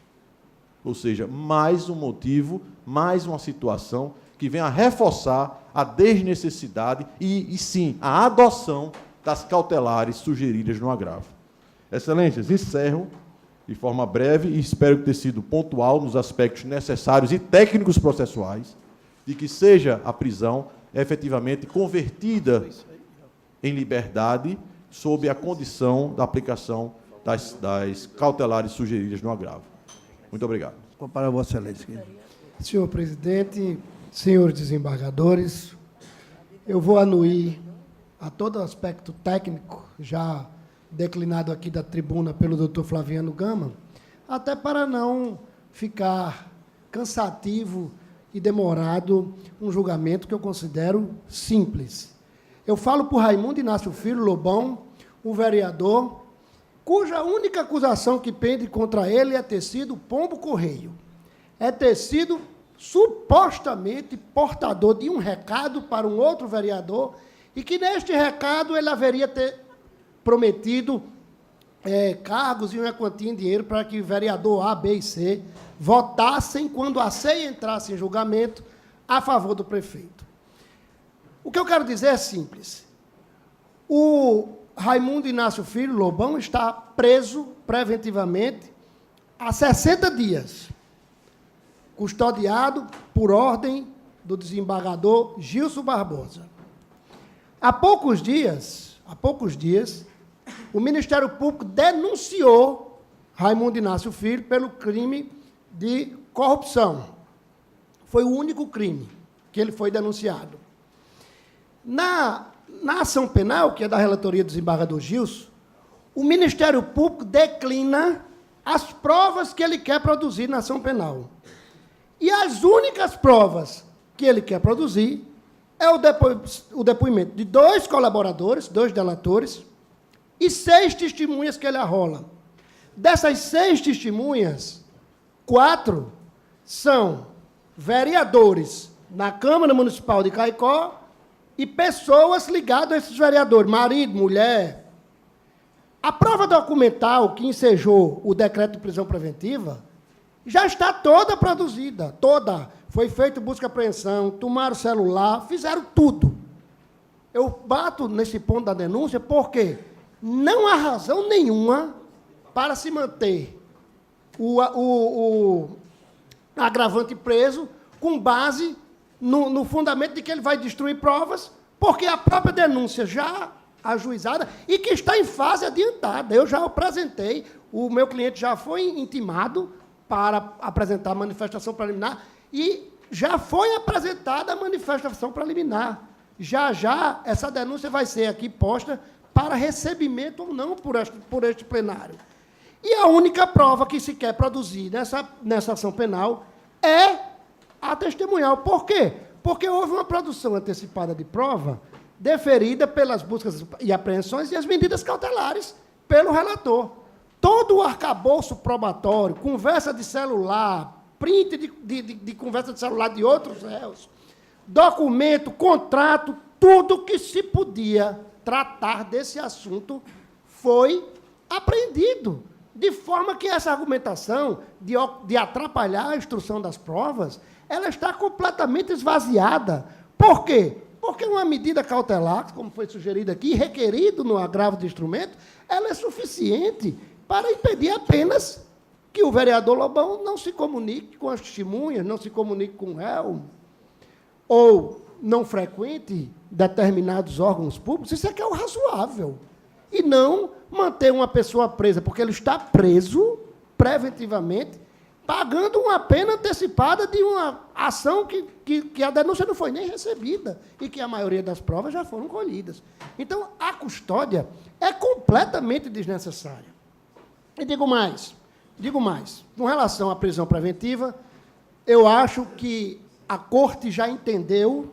Ou seja, mais um motivo, mais uma situação que vem a reforçar a desnecessidade e sim, a adoção das cautelares sugeridas no agravo. Excelências, encerro de forma breve e espero ter sido pontual nos aspectos necessários e técnicos processuais, de que seja a prisão efetivamente convertida em liberdade sob a condição da aplicação das cautelares sugeridas no agravo. Muito obrigado. Para Vossa Excelência. Senhor presidente, senhores desembargadores, eu vou anuir a todo aspecto técnico já declinado aqui da tribuna pelo doutor Flaviano Gama, até para não ficar cansativo e demorado um julgamento que eu considero simples. Eu falo por Raimundo Inácio Filho Lobão, um vereador, cuja única acusação que pende contra ele é ter sido pombo-correio. É ter sido supostamente portador de um recado para um outro vereador e que, neste recado, ele haveria ter prometido cargos e uma quantia em dinheiro para que o vereador A, B e C votassem, quando a CEI entrasse em julgamento, a favor do prefeito. O que eu quero dizer é simples. O Raimundo Inácio Filho Lobão está preso preventivamente há 60 dias, custodiado por ordem do desembargador Gilson Barbosa. Há poucos dias, o Ministério Público denunciou Raimundo Inácio Filho pelo crime de corrupção. Foi o único crime que ele foi denunciado. Na ação penal, que é da relatoria do desembargador Gilson, o Ministério Público declina as provas que ele quer produzir na ação penal. E as únicas provas que ele quer produzir é o depoimento de 2 colaboradores, 2 delatores, e 6 testemunhas que ele arrola. Dessas 6 testemunhas, 4 são vereadores na Câmara Municipal de Caicó e pessoas ligadas a esses vereadores, marido, mulher. A prova documental que ensejou o decreto de prisão preventiva já está toda produzida, toda. Foi feita busca e apreensão, tomaram celular, fizeram tudo. Eu bato nesse ponto da denúncia porque não há razão nenhuma para se manter o agravante preso com base no fundamento de que ele vai destruir provas, porque a própria denúncia já ajuizada e que está em fase adiantada. Eu já apresentei, o meu cliente já foi intimado para apresentar a manifestação preliminar e já foi apresentada a manifestação preliminar. Já essa denúncia vai ser aqui posta para recebimento ou não por este plenário. E a única prova que se quer produzir nessa ação penal é a testemunhal. Por quê? Porque houve uma produção antecipada de prova deferida pelas buscas e apreensões e as medidas cautelares pelo relator. Todo o arcabouço probatório, conversa de celular, print de conversa de celular de outros réus, documento, contrato, tudo que se podia tratar desse assunto foi apreendido. De forma que essa argumentação de atrapalhar a instrução das provas, ela está completamente esvaziada. Por quê? Porque uma medida cautelar, como foi sugerido aqui, requerido no agravo de instrumento, ela é suficiente para impedir apenas que o vereador Lobão não se comunique com as testemunhas, não se comunique com o réu, ou não frequente determinados órgãos públicos. Isso é que é o razoável. E não manter uma pessoa presa, porque ele está preso preventivamente, pagando uma pena antecipada de uma ação que a denúncia não foi nem recebida e que a maioria das provas já foram colhidas. Então, a custódia é completamente desnecessária. E digo mais, com relação à prisão preventiva, eu acho que a Corte já entendeu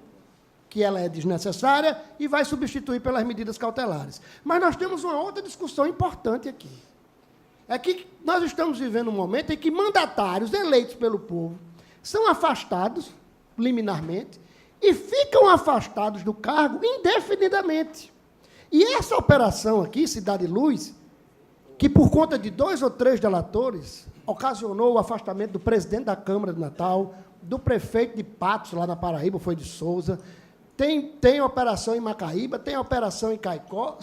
que ela é desnecessária e vai substituir pelas medidas cautelares. Mas nós temos uma outra discussão importante aqui. É que nós estamos vivendo um momento em que mandatários eleitos pelo povo são afastados liminarmente e ficam afastados do cargo indefinidamente. E essa operação aqui, Cidade Luz, que por conta de 2 ou 3 delatores, ocasionou o afastamento do presidente da Câmara de Natal, do prefeito de Patos, lá na Paraíba, foi de Souza, tem operação em Macaíba, tem operação em Caicó,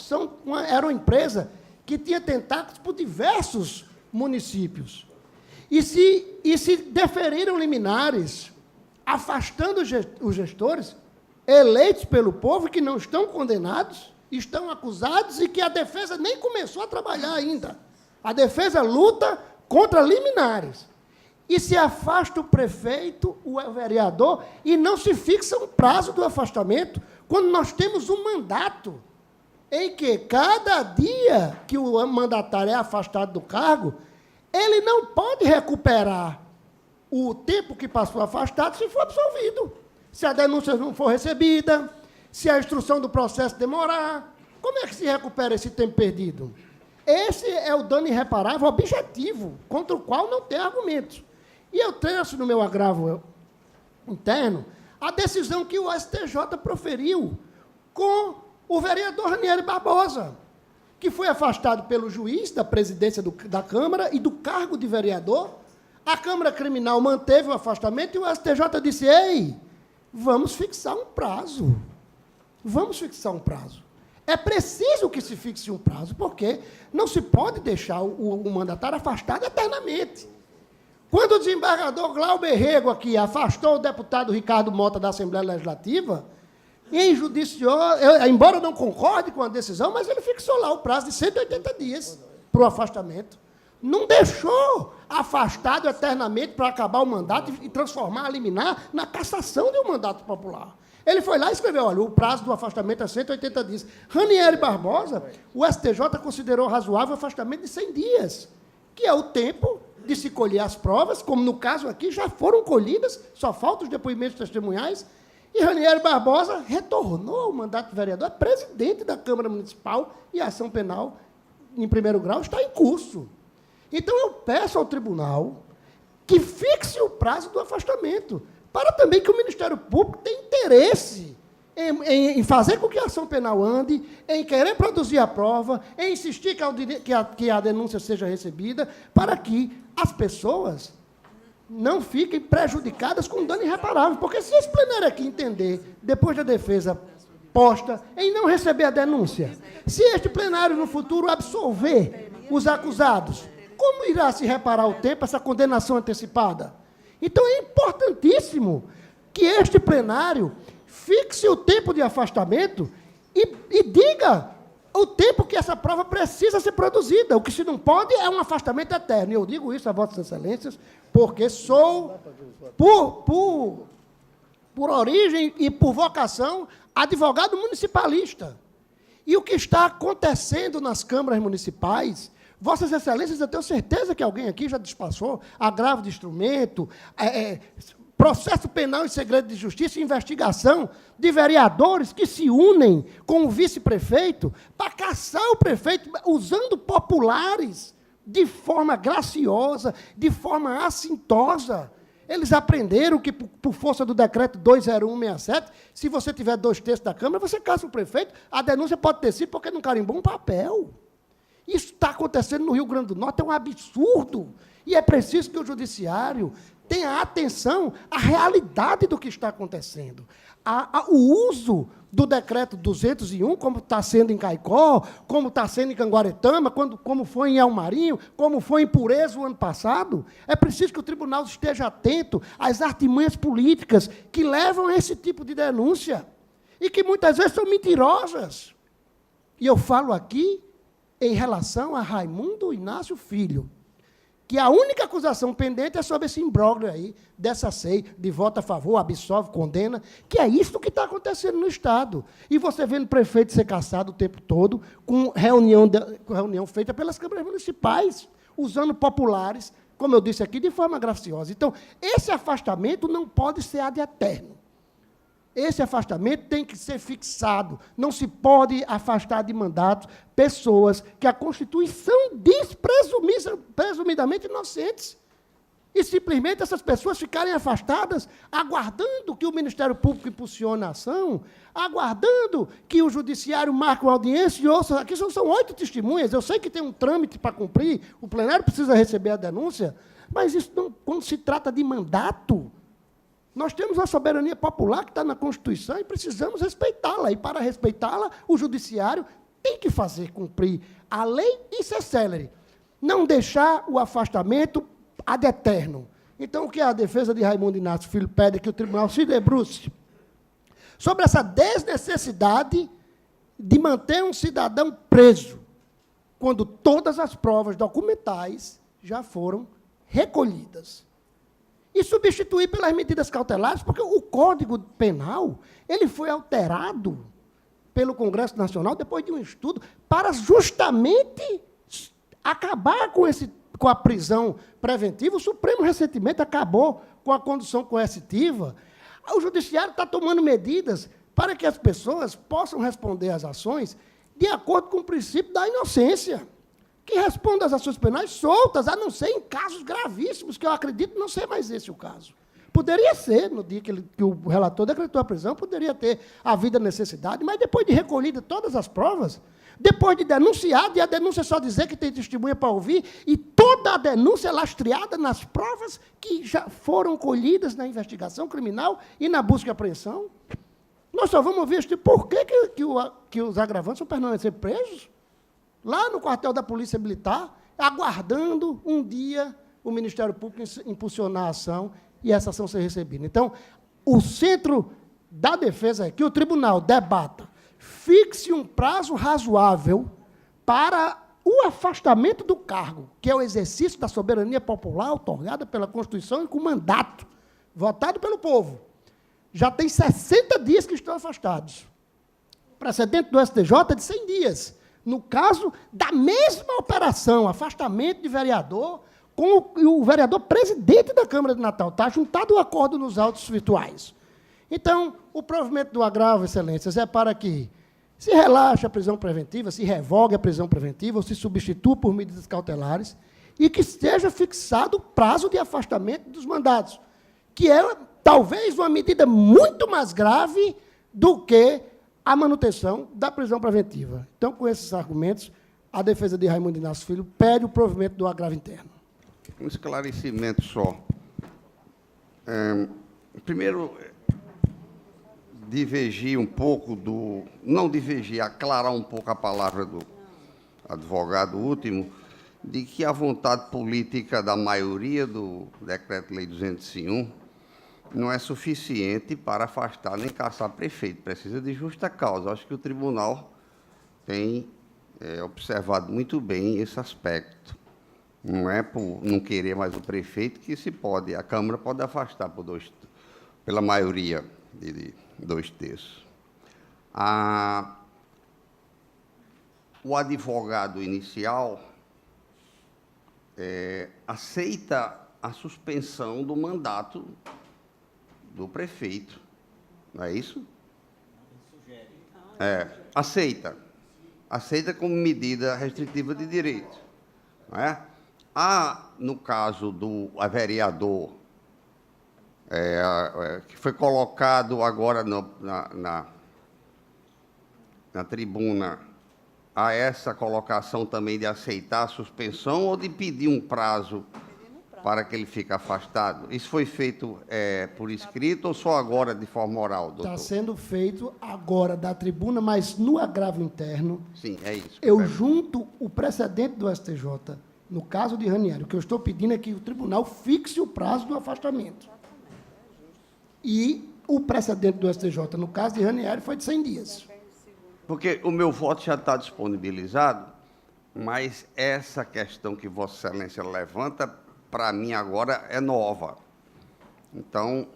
era uma empresa que tinha tentáculos por diversos municípios. E se deferiram liminares, afastando os gestores, eleitos pelo povo, que não estão condenados, estão acusados e que a defesa nem começou a trabalhar ainda. A defesa luta contra liminares. E se afasta o prefeito, o vereador, e não se fixa um prazo do afastamento, quando nós temos um mandato em que cada dia que o mandatário é afastado do cargo, ele não pode recuperar o tempo que passou afastado se for absolvido. Se a denúncia não for recebida, Se a instrução do processo demorar, como é que se recupera esse tempo perdido? Esse é o dano irreparável objetivo, contra o qual não tem argumentos. E eu trouxe no meu agravo interno a decisão que o STJ proferiu com o vereador Ranieri Barbosa, que foi afastado pelo juiz da presidência da Câmara e do cargo de vereador. A Câmara Criminal manteve o afastamento e o STJ disse: ei, vamos fixar um prazo. Vamos fixar um prazo. É preciso que se fixe um prazo, porque não se pode deixar o mandatário afastado eternamente. Quando o desembargador Glauber Rego aqui afastou o deputado Ricardo Mota da Assembleia Legislativa, e enjudiciou, embora eu não concorde com a decisão, mas ele fixou lá o prazo de 180 dias para o afastamento. Não deixou afastado eternamente para acabar o mandato e transformar a liminar na cassação de um mandato popular. Ele foi lá e escreveu: olha, o prazo do afastamento é 180 dias. Ranieri Barbosa, o STJ considerou razoável o afastamento de 100 dias, que é o tempo de se colher as provas, como no caso aqui já foram colhidas, só faltam os depoimentos testemunhais, e Ranieri Barbosa retornou ao mandato de vereador, é presidente da Câmara Municipal, e a ação penal, em primeiro grau, está em curso. Então, eu peço ao tribunal que fixe o prazo do afastamento, para também que o Ministério Público tenha interesse em fazer com que a ação penal ande, em querer produzir a prova, em insistir que a denúncia seja recebida, para que as pessoas não fiquem prejudicadas com dano irreparável. Porque se esse plenário aqui entender, depois da defesa posta, em não receber a denúncia, se este plenário, no futuro, absolver os acusados, como irá se reparar o tempo, essa condenação antecipada? Então, é importantíssimo que este plenário fixe o tempo de afastamento e diga o tempo que essa prova precisa ser produzida. O que se não pode é um afastamento eterno. E eu digo isso a Vossas Excelências, porque sou, por origem e por vocação, advogado municipalista. E o que está acontecendo nas câmaras municipais, Vossas Excelências, eu tenho certeza que alguém aqui já despachou agravo de instrumento, processo penal em segredo de justiça e investigação de vereadores que se unem com o vice-prefeito para caçar o prefeito usando populares de forma graciosa, de forma assintosa. Eles aprenderam que, por força do decreto 20167, se você tiver 2/3 da Câmara, você caça o prefeito, a denúncia pode ter sido porque não carimbou um papel. Isso está acontecendo no Rio Grande do Norte, é um absurdo. E é preciso que o Judiciário tenha atenção à realidade do que está acontecendo. O uso do decreto 201, como está sendo em Caicó, como está sendo em Canguaretama, como foi em Elmarinho, como foi em Pureza o ano passado, é preciso que o tribunal esteja atento às artimanhas políticas que levam a esse tipo de denúncia e que muitas vezes são mentirosas. E eu falo aqui em relação a Raimundo Inácio Filho, que a única acusação pendente é sobre esse imbróglio aí, dessa SEI, de voto a favor, absolve, condena, que é isso que está acontecendo no Estado. E você vendo o prefeito ser caçado o tempo todo, com reunião feita pelas câmaras municipais, usando populares, como eu disse aqui, de forma graciosa. Então, esse afastamento não pode ser ad eterno. Esse afastamento tem que ser fixado. Não se pode afastar de mandatos pessoas que a Constituição diz presumidamente inocentes. E simplesmente essas pessoas ficarem afastadas, aguardando que o Ministério Público impulsione a ação, aguardando que o Judiciário marque uma audiência e ouça. Aqui são 8 testemunhas, eu sei que tem um trâmite para cumprir, o plenário precisa receber a denúncia, mas isso não, quando se trata de mandato, nós temos uma soberania popular que está na Constituição e precisamos respeitá-la. E, para respeitá-la, o Judiciário tem que fazer cumprir a lei e ser célere. Não deixar o afastamento ad eterno. Então, o que a defesa de Raimundo Inácio Filho pede é que o tribunal se debruce sobre essa desnecessidade de manter um cidadão preso, quando todas as provas documentais já foram recolhidas. E substituir pelas medidas cautelares, porque o Código Penal ele foi alterado pelo Congresso Nacional depois de um estudo para justamente acabar com a prisão preventiva. O Supremo recentemente acabou com a condução coercitiva. O Judiciário está tomando medidas para que as pessoas possam responder às ações de acordo com o princípio da inocência, que respondam às ações penais soltas, a não ser em casos gravíssimos, que eu acredito não ser mais esse o caso. Poderia ser, no dia que o relator decretou a prisão, poderia ter havido a necessidade, mas depois de recolhida todas as provas, depois de denunciado, e a denúncia só dizer que tem testemunha para ouvir, e toda a denúncia é nas provas que já foram colhidas na investigação criminal e na busca e apreensão, nós só vamos ver por que os agravantes vão permanecer presos, lá no quartel da Polícia Militar, aguardando um dia o Ministério Público impulsionar a ação e essa ação ser recebida. Então, o centro da defesa é que o tribunal debata, fixe um prazo razoável para o afastamento do cargo, que é o exercício da soberania popular otorgada pela Constituição e com mandato, votado pelo povo. Já tem 60 dias que estão afastados. O precedente do STJ é de 100 dias. No caso da mesma operação, afastamento de vereador, com o vereador presidente da Câmara de Natal. Está juntado o acordo nos autos virtuais. Então, o provimento do agravo, excelências, é para que se relaxe a prisão preventiva, se revogue a prisão preventiva, ou se substitua por medidas cautelares, e que seja fixado o prazo de afastamento dos mandados, que é, talvez, uma medida muito mais grave do que a manutenção da prisão preventiva. Então, com esses argumentos, a defesa de Raimundo Inácio Filho pede o provimento do agravo interno. Um esclarecimento só. Primeiro, divergir um pouco não divergir, aclarar um pouco a palavra do advogado último, de que a vontade política da maioria do Decreto-Lei 201 não é suficiente para afastar nem caçar prefeito, precisa de justa causa. Acho que o tribunal tem observado muito bem esse aspecto. Não é por não querer mais o prefeito que se pode, a Câmara pode afastar pela maioria de 2/3. O advogado inicial aceita a suspensão do mandato do prefeito, não é isso? Aceita como medida restritiva de direito, não é? No caso do vereador, que foi colocado agora na tribuna, há essa colocação também de aceitar a suspensão ou de pedir um prazo para que ele fique afastado? Isso foi feito por escrito ou só agora de forma oral, doutor? Está sendo feito agora da tribuna, mas no agravo interno. Sim, é isso. Eu junto o precedente do STJ, no caso de Ranieri. O que eu estou pedindo é que o tribunal fixe o prazo do afastamento. E o precedente do STJ, no caso de Ranieri, foi de 100 dias. Porque o meu voto já está disponibilizado, mas essa questão que Vossa Excelência levanta, para mim, agora é nova. Então,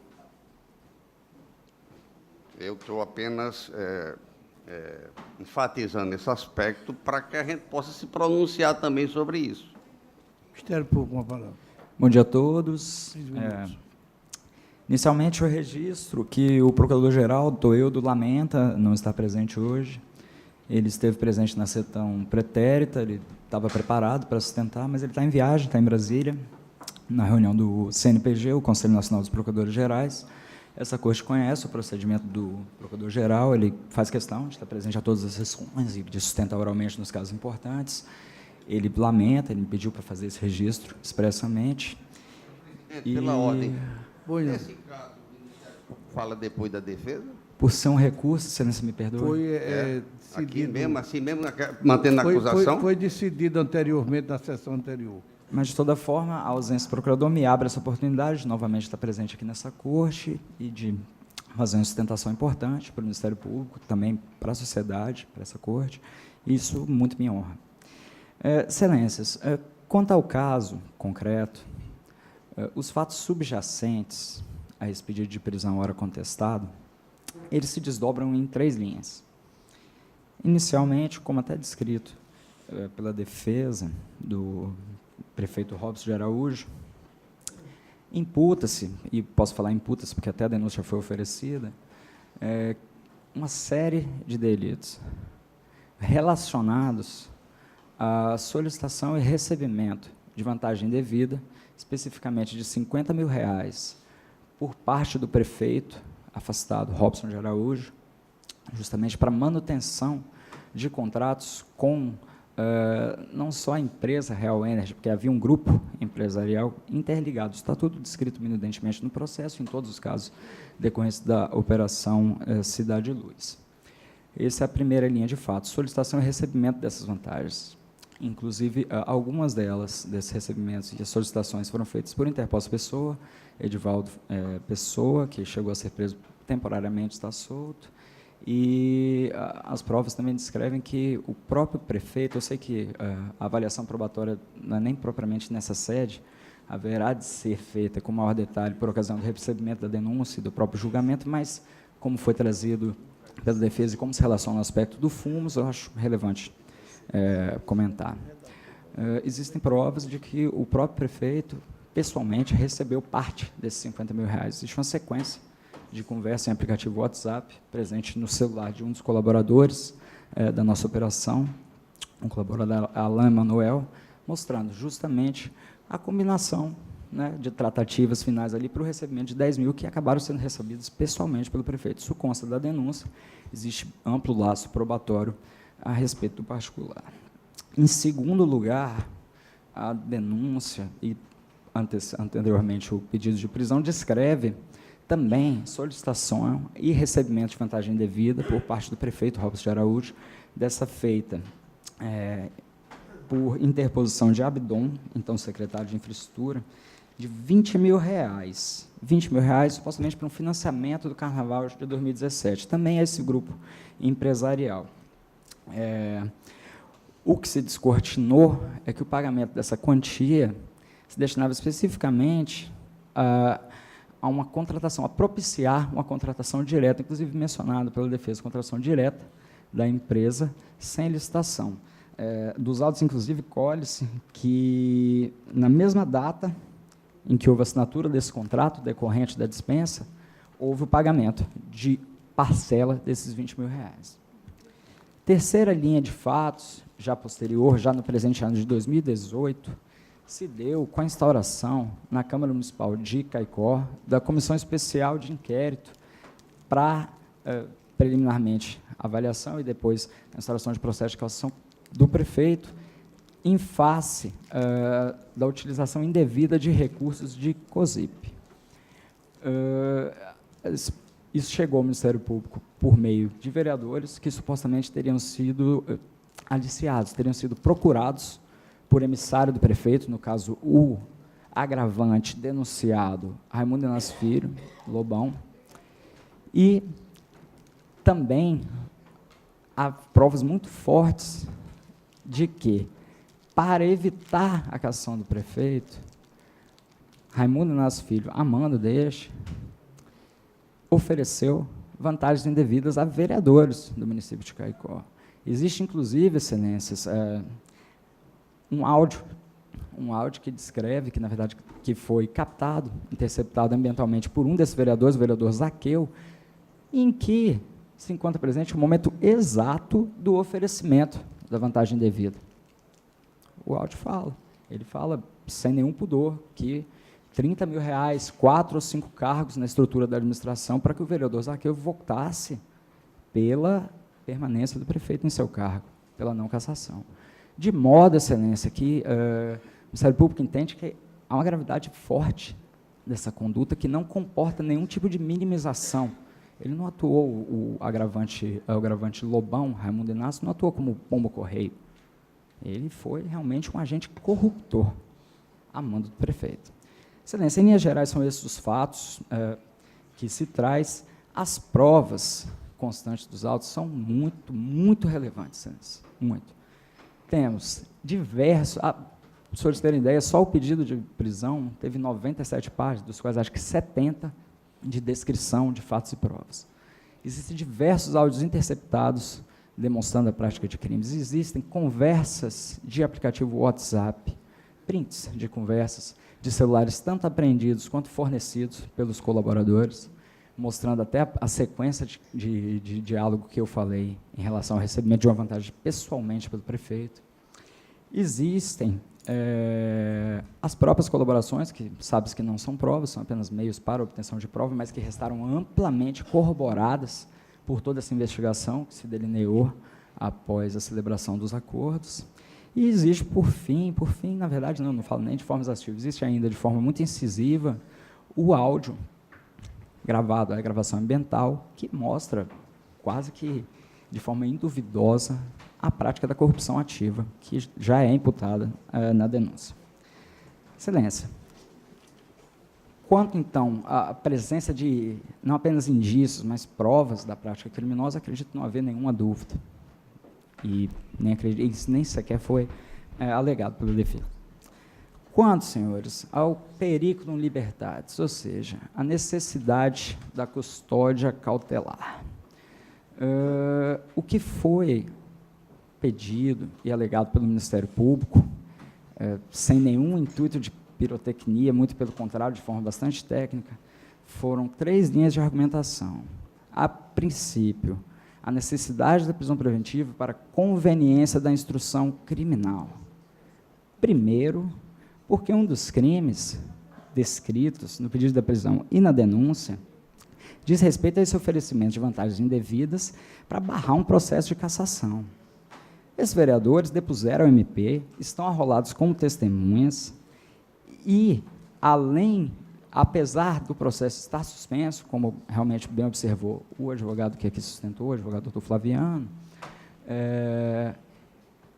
eu estou apenas enfatizando esse aspecto para que a gente possa se pronunciar também sobre isso. Ministério Público, uma palavra. Bom dia a todos. Inicialmente, eu registro que o Procurador-Geral, doutor Eudo, lamenta não estar presente hoje. Ele esteve presente na sessão pretérita, ele estava preparado para sustentar, mas ele está em viagem, está em Brasília, na reunião do CNPG, o Conselho Nacional dos Procuradores Gerais. Essa corte conhece o procedimento do Procurador-Geral, ele faz questão de estar presente a todas as sessões e de sustentar oralmente nos casos importantes. Ele lamenta, ele me pediu para fazer esse registro expressamente. Pela ordem. Esse caso, fala depois da defesa? Por ser um recurso, excelência me perdoe. Foi Aqui mesmo, assim mesmo, mantendo a acusação? Foi decidido anteriormente, na sessão anterior. Mas, de toda forma, a ausência do procurador me abre essa oportunidade de novamente estar presente aqui nessa corte e de fazer uma sustentação importante para o Ministério Público, também para a sociedade, para essa corte. Isso muito me honra. Excelências, quanto ao caso concreto, os fatos subjacentes a esse pedido de prisão ora contestado, eles se desdobram em 3 linhas. Inicialmente, como até descrito pela defesa do prefeito Robson de Araújo, imputa-se, e posso falar imputa-se porque até a denúncia foi oferecida, uma série de delitos relacionados à solicitação e recebimento de vantagem indevida, especificamente de R$50 mil, por parte do prefeito afastado, Robson de Araújo, justamente para manutenção de contratos com não só a empresa Real Energy, porque havia um grupo empresarial interligado, está tudo descrito minudentemente no processo, em todos os casos decorrentes da Operação Cidade Luz. Essa é a primeira linha de fato, solicitação e recebimento dessas vantagens. Inclusive, algumas delas, desses recebimentos e solicitações, foram feitas por interposta pessoa, Edivaldo Pessoa, que chegou a ser preso temporariamente, está solto, e as provas também descrevem que o próprio prefeito, eu sei que a avaliação probatória não é nem propriamente nessa sede, haverá de ser feita com maior detalhe por ocasião do recebimento da denúncia e do próprio julgamento, mas como foi trazido pela defesa e como se relaciona ao aspecto do FUMOS, eu acho relevante comentar. Existem provas de que o próprio prefeito, pessoalmente, recebeu parte desses R$50 mil. Existe uma sequência de conversa em aplicativo WhatsApp, presente no celular de um dos colaboradores da nossa operação, um colaborador, Alain Manuel, mostrando justamente a combinação, né, de tratativas finais ali para o recebimento de 10 mil que acabaram sendo recebidos pessoalmente pelo prefeito. Isso consta da denúncia, existe amplo laço probatório a respeito do particular. Em segundo lugar, a denúncia e, anteriormente, o pedido de prisão descreve também solicitação e recebimento de vantagem indevida por parte do prefeito Robson de Araújo, dessa feita por interposição de Abdon, então secretário de Infraestrutura, de R$20 mil. R$20 mil, supostamente para um financiamento do Carnaval de 2017. Também é esse grupo empresarial. O que se descortinou é que o pagamento dessa quantia se destinava especificamente a uma contratação, a propiciar uma contratação direta, inclusive mencionada pela defesa, contratação direta da empresa sem licitação. Dos autos, inclusive, colhe-se que, na mesma data em que houve a assinatura desse contrato decorrente da dispensa, houve o pagamento de parcela desses R$20 mil. Terceira linha de fatos, já posterior, já no presente ano de 2018, se deu com a instauração na Câmara Municipal de Caicó da Comissão Especial de Inquérito para, preliminarmente, avaliação e depois a instauração de processo de cassação do prefeito em face da utilização indevida de recursos de COSIP. Isso chegou ao Ministério Público por meio de vereadores que supostamente teriam sido aliciados, teriam sido procurados por emissário do prefeito, no caso, o agravante denunciado, Raimundo Inácio Filho, Lobão, e também há provas muito fortes de que, para evitar a cassação do prefeito, Raimundo Inácio Filho, amando deste, ofereceu vantagens indevidas a vereadores do município de Caicó. Existe, inclusive, excelências, um áudio que descreve, que, na verdade, que foi captado, interceptado ambientalmente por um desses vereadores, o vereador Zaqueu, em que se encontra presente o momento exato do oferecimento da vantagem indevida. O áudio fala, ele fala sem nenhum pudor que R$30 mil, 4 ou 5 cargos na estrutura da administração para que o vereador Zaqueu votasse pela permanência do prefeito em seu cargo, pela não cassação. De modo, excelência, que o Ministério Público entende que há uma gravidade forte dessa conduta que não comporta nenhum tipo de minimização. Ele não atuou, o agravante Lobão, Raimundo Inácio, não atuou como pombo correio. Ele foi realmente um agente corruptor, a mando do prefeito. Excelência, em linhas gerais, são esses os fatos que se traz. As provas constantes dos autos são muito, muito relevantes, excelência, muito. Temos diversos, para os senhores terem ideia, só o pedido de prisão teve 97 páginas, dos quais acho que 70 de descrição de fatos e provas. Existem diversos áudios interceptados demonstrando a prática de crimes. Existem conversas de aplicativo WhatsApp, prints de conversas de celulares tanto apreendidos quanto fornecidos pelos colaboradores, mostrando até a sequência de diálogo que eu falei em relação ao recebimento de uma vantagem pessoalmente pelo prefeito. Existem as próprias colaborações, que sabe-se que não são provas, são apenas meios para a obtenção de prova, mas que restaram amplamente corroboradas por toda essa investigação que se delineou após a celebração dos acordos. E existe, por fim, na verdade, não falo nem de forma exaustiva, existe ainda de forma muito incisiva o áudio gravado, a gravação ambiental, que mostra quase que de forma induvidosa a prática da corrupção ativa, que já é imputada na denúncia. Excelência, quanto, então, à presença de, não apenas indícios, mas provas da prática criminosa, acredito não haver nenhuma dúvida. E isso nem sequer foi alegado pelo defesa. Quanto, senhores, ao periculum libertatis, ou seja, a necessidade da custódia cautelar, o que foi pedido e alegado pelo Ministério Público, sem nenhum intuito de pirotecnia, muito pelo contrário, de forma bastante técnica, foram 3 linhas de argumentação. A princípio, a necessidade da prisão preventiva para conveniência da instrução criminal. Primeiro, porque um dos crimes descritos no pedido da prisão e na denúncia diz respeito a esse oferecimento de vantagens indevidas para barrar um processo de cassação. Esses vereadores depuseram o MP, estão arrolados como testemunhas e, apesar do processo estar suspenso, como realmente bem observou o advogado que aqui sustentou, o advogado doutor Flaviano,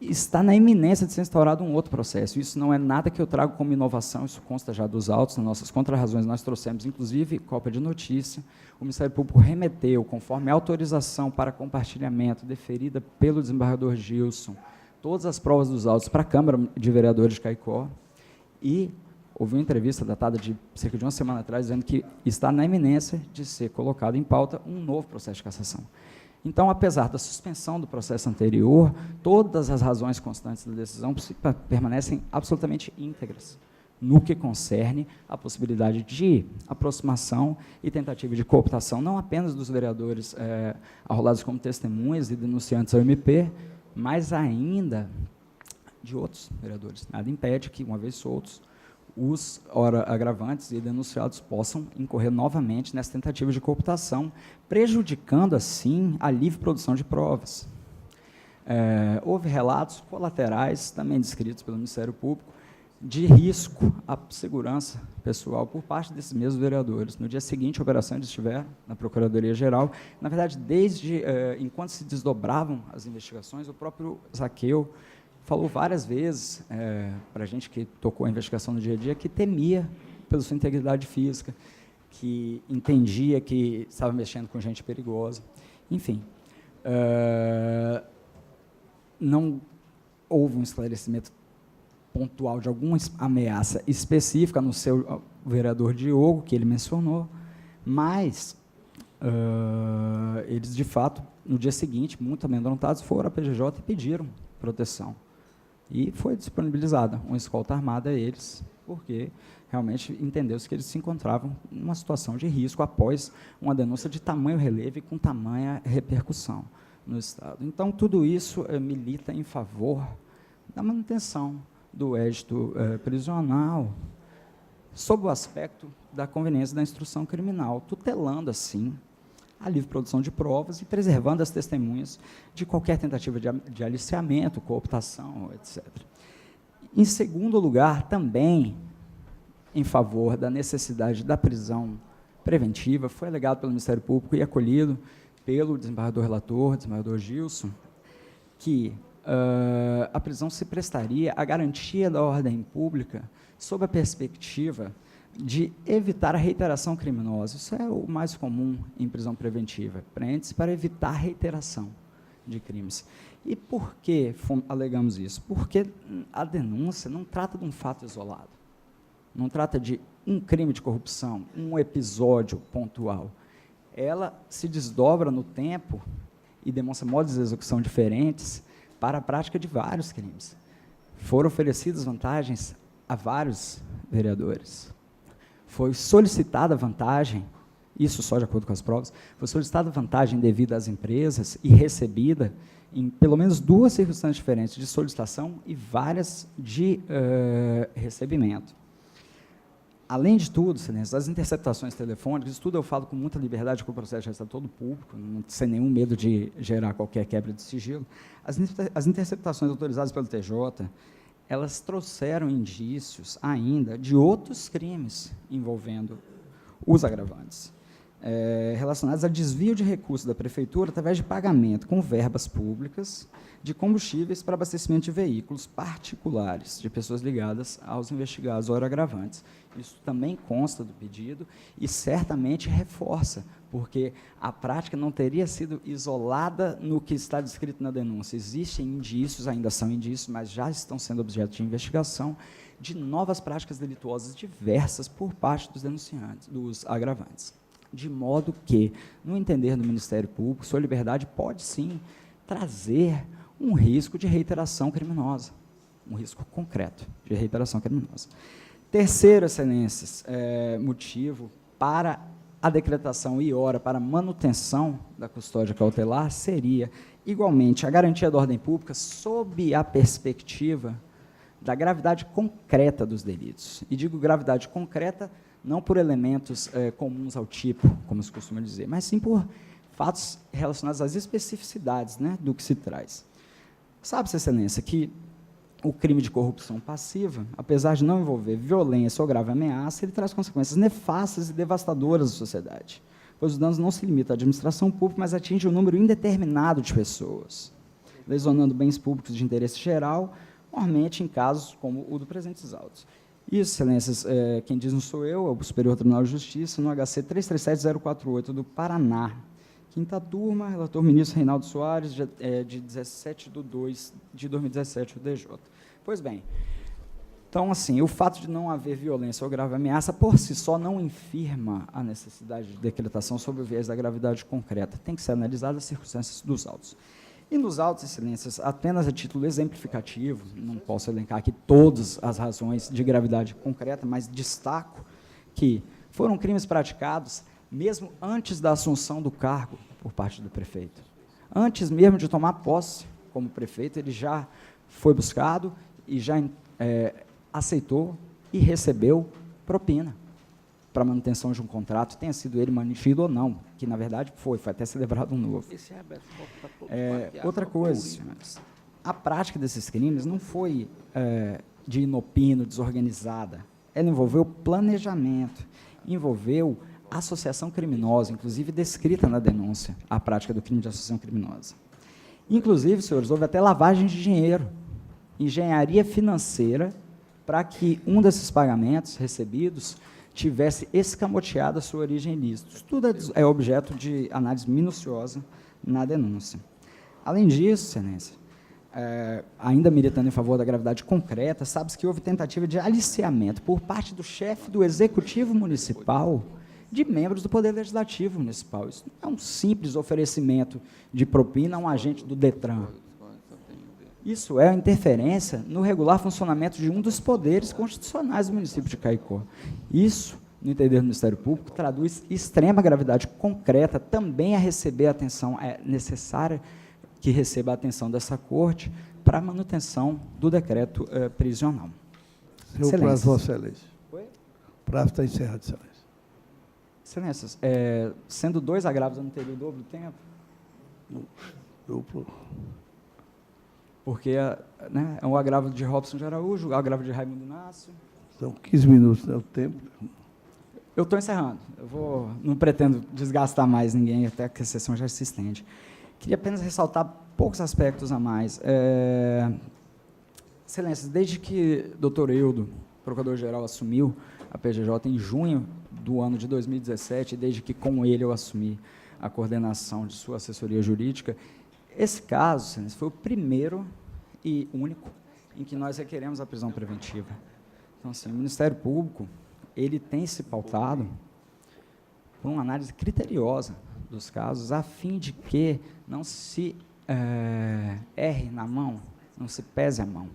está na iminência de ser instaurado um outro processo. Isso não é nada que eu trago como inovação, isso consta já dos autos, nas nossas contrarrazões nós trouxemos, inclusive, cópia de notícia. O Ministério Público remeteu, conforme a autorização para compartilhamento deferida pelo desembargador Gilson, todas as provas dos autos para a Câmara de Vereadores de Caicó, e houve uma entrevista datada de cerca de uma semana atrás, dizendo que está na iminência de ser colocado em pauta um novo processo de cassação. Então, apesar da suspensão do processo anterior, todas as razões constantes da decisão permanecem absolutamente íntegras, no que concerne a possibilidade de aproximação e tentativa de cooptação, não apenas dos vereadores arrolados como testemunhas e denunciantes ao MP, mas ainda de outros vereadores. Nada impede que, uma vez soltos, os agravantes e denunciados possam incorrer novamente nessa tentativa de cooptação, prejudicando, assim, a livre produção de provas. Houve relatos colaterais, também descritos pelo Ministério Público, de risco à segurança pessoal por parte desses mesmos vereadores. No dia seguinte, a operação estiver na Procuradoria-Geral. Na verdade, enquanto se desdobravam as investigações, o próprio Zaqueu falou várias vezes para a gente que tocou a investigação no dia a dia que temia pela sua integridade física, que entendia que estava mexendo com gente perigosa. Enfim, não houve um esclarecimento pontual de alguma ameaça específica no seu vereador Diogo, que ele mencionou, mas eles, de fato, no dia seguinte, muito amedrontados, foram à PGJ e pediram proteção. E foi disponibilizada uma escolta armada a eles, porque realmente entendeu-se que eles se encontravam em uma situação de risco após uma denúncia de tamanho relevo e com tamanha repercussão no Estado. Então, tudo isso milita em favor da manutenção do édito prisional, sob o aspecto da conveniência da instrução criminal, tutelando, assim, a livre produção de provas e preservando as testemunhas de qualquer tentativa de aliciamento, cooptação, etc. Em segundo lugar, também em favor da necessidade da prisão preventiva, foi alegado pelo Ministério Público e acolhido pelo desembargador relator, desembargador Gilson, que a prisão se prestaria à garantia da ordem pública sob a perspectiva de evitar a reiteração criminosa. Isso é o mais comum em prisão preventiva. Prende-se para evitar a reiteração de crimes. E por que alegamos isso? Porque a denúncia não trata de um fato isolado. Não trata de um crime de corrupção, um episódio pontual. Ela se desdobra no tempo e demonstra modos de execução diferentes para a prática de vários crimes. Foram oferecidas vantagens a vários vereadores. Foi solicitada vantagem isso só de acordo com as provas, foi solicitada vantagem devida às empresas e recebida em pelo menos 2 circunstâncias diferentes de solicitação e várias de recebimento. Além de tudo, excelência, as interceptações telefônicas, isso tudo eu falo com muita liberdade, porque o processo já está todo público, não sem nenhum medo de gerar qualquer quebra de sigilo. As interceptações autorizadas pelo TJ, elas trouxeram indícios ainda de outros crimes envolvendo os agravantes, relacionados a desvio de recursos da prefeitura através de pagamento com verbas públicas de combustíveis para abastecimento de veículos particulares de pessoas ligadas aos investigados ou agravantes. Isso também consta do pedido e certamente reforça, porque a prática não teria sido isolada no que está descrito na denúncia. Existem indícios, ainda são indícios, mas já estão sendo objeto de investigação, de novas práticas delituosas diversas por parte dos denunciantes, dos agravantes. De modo que, no entender do Ministério Público, sua liberdade pode, sim, trazer um risco de reiteração criminosa, um risco concreto de reiteração criminosa. Terceiro, excelências, motivo para a decretação e hora para manutenção da custódia cautelar seria, igualmente, a garantia da ordem pública sob a perspectiva da gravidade concreta dos delitos. E digo gravidade concreta não por elementos comuns ao tipo, como se costuma dizer, mas sim por fatos relacionados às especificidades, né, do que se traz. Sabe-se, excelência, que o crime de corrupção passiva, apesar de não envolver violência ou grave ameaça, ele traz consequências nefastas e devastadoras à sociedade, pois os danos não se limitam à administração pública, mas atingem um número indeterminado de pessoas, lesionando bens públicos de interesse geral, normalmente em casos como o do presentes autos. Isso, excelências, quem diz não sou eu, é o Superior Tribunal de Justiça, no HC 337048 do Paraná. Quinta turma, relator ministro Reinaldo Soares, de 17/2/2017, o DJ. Pois bem, então, assim, o fato de não haver violência ou grave ameaça, por si só, não infirma a necessidade de decretação sob o viés da gravidade concreta. Tem que ser analisada as circunstâncias dos autos. E nos autos, excelências, apenas a título exemplificativo, não posso elencar aqui todas as razões de gravidade concreta, mas destaco que foram crimes praticados mesmo antes da assunção do cargo por parte do prefeito. Antes mesmo de tomar posse como prefeito, ele já foi buscado e já aceitou e recebeu propina para manutenção de um contrato, tenha sido ele mantido ou não, que, na verdade, foi até celebrado um novo. Outra coisa, senhores, a prática desses crimes não foi de inopino, desorganizada. Ela envolveu planejamento, envolveu associação criminosa, inclusive descrita na denúncia, a prática do crime de associação criminosa. Inclusive, senhores, houve até lavagem de dinheiro, engenharia financeira, para que um desses pagamentos recebidos tivesse escamoteado a sua origem ilícita. Isso tudo é objeto de análise minuciosa na denúncia. Além disso, excelência, ainda militando em favor da gravidade concreta, sabe-se que houve tentativa de aliciamento por parte do chefe do Executivo Municipal de membros do Poder Legislativo Municipal. Isso não é um simples oferecimento de propina a um agente do DETRAN. Isso é a interferência no regular funcionamento de um dos poderes constitucionais do município de Caicó. Isso, no entender do Ministério Público, traduz extrema gravidade concreta também a receber atenção, é necessária que receba a atenção dessa Corte para a manutenção do decreto prisional. Senhor prazo, Vossa Excelência. Oi? O prazo está encerrado, Excelência. Excelências, sendo 2 agravos, eu não teria o dobro do tempo? Duplo. Porque né, é um agravo de Robson de Araújo, o agravo de Raimundo Inácio. São 15 minutos, é o tempo. Eu estou encerrando. Não pretendo desgastar mais ninguém, até que a sessão já se estende. Queria apenas ressaltar poucos aspectos a mais. Excelências, desde que o doutor Eudo, procurador-geral, assumiu a PGJ em junho do ano de 2017, desde que com ele eu assumi a coordenação de sua assessoria jurídica, esse caso, excelência, foi o primeiro e único em que nós requeremos a prisão preventiva. Então, assim, o Ministério Público, ele tem se pautado por uma análise criteriosa dos casos, a fim de que não se erre na mão, não se pese a mão.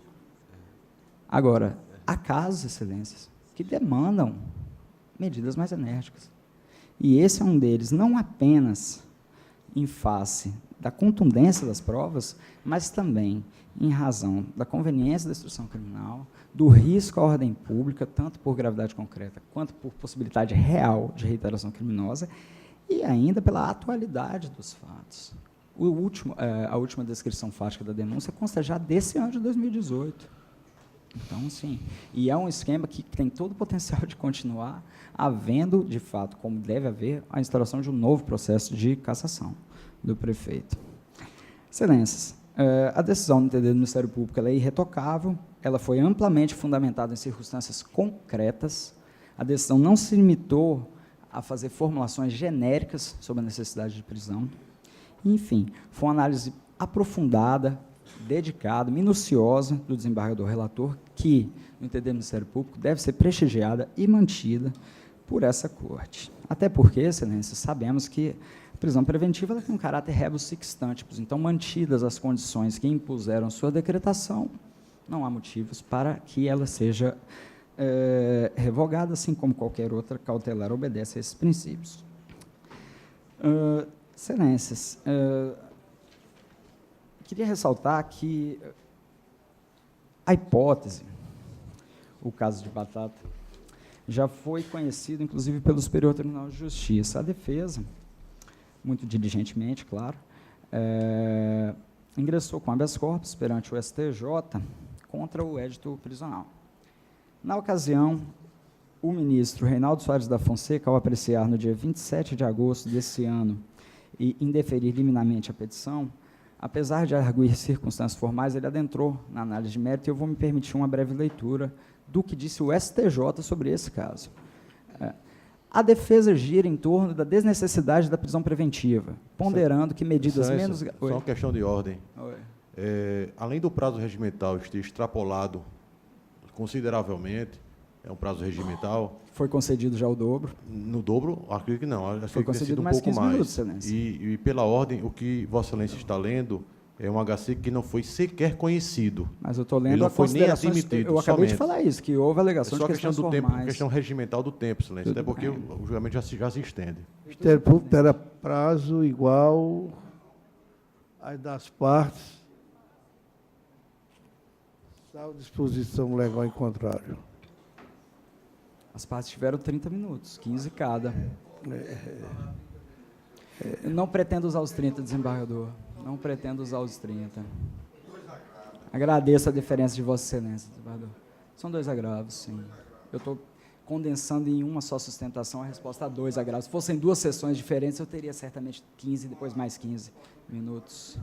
Agora, há casos, excelências, que demandam medidas mais enérgicas. E esse é um deles, não apenas em face da contundência das provas, mas também em razão da conveniência da instrução criminal, do risco à ordem pública, tanto por gravidade concreta quanto por possibilidade real de reiteração criminosa, e ainda pela atualidade dos fatos. A última descrição fática da denúncia consta já desse ano de 2018. Então, sim, e é um esquema que tem todo o potencial de continuar havendo, de fato, como deve haver, a instauração de um novo processo de cassação do prefeito. Excelências, a decisão do entender do Ministério Público ela é irretocável, ela foi amplamente fundamentada em circunstâncias concretas, a decisão não se limitou a fazer formulações genéricas sobre a necessidade de prisão. Enfim, foi uma análise aprofundada, dedicada, minuciosa do desembargador relator, que, no entender do Ministério Público, deve ser prestigiada e mantida por essa Corte. Até porque, Excelências, sabemos que a prisão preventiva ela tem um caráter rebus sic stantibus, então, mantidas as condições que impuseram sua decretação, não há motivos para que ela seja revogada, assim como qualquer outra cautelar obedece a esses princípios. Excelências, queria ressaltar que a hipótese, o caso de Batata, já foi conhecido, inclusive, pelo Superior Tribunal de Justiça. A defesa, muito diligentemente, claro, ingressou com habeas corpus perante o STJ contra o édito prisional. Na ocasião, o ministro Reinaldo Soares da Fonseca, ao apreciar no dia 27 de agosto desse ano e indeferir liminarmente a petição, apesar de arguir circunstâncias formais, ele adentrou na análise de mérito e eu vou me permitir uma breve leitura do que disse o STJ sobre esse caso. A defesa gira em torno da desnecessidade da prisão preventiva, ponderando que medidas menos... Só uma questão de ordem. Além do prazo regimental ter extrapolado consideravelmente, é um prazo regimental... Foi concedido já o dobro? No dobro? Acredito que não. Foi concedido mais 15 minutos, Excelência. E, pela ordem, o que Vossa Excelência está lendo é um HC que não foi sequer conhecido. Mas eu estou lendo ele não foi nem admitido. Eu acabei de falar isso, que houve alegações de questões formais. Tempo, questão regimental do tempo, Excelência, até porque o julgamento já se estende. O Ministério Público terá prazo igual às das partes, salvo disposição legal em contrário. As partes tiveram 30 minutos, 15 cada. Não pretendo usar os 30, desembargador. Não pretendo usar os 30. Agradeço a deferência de Vossa Excelência, desembargador. São 2 agravos, sim. Eu estou condensando em uma só sustentação a resposta a 2 agravos. Se fossem 2 sessões diferentes, eu teria certamente 15, depois mais 15 minutos.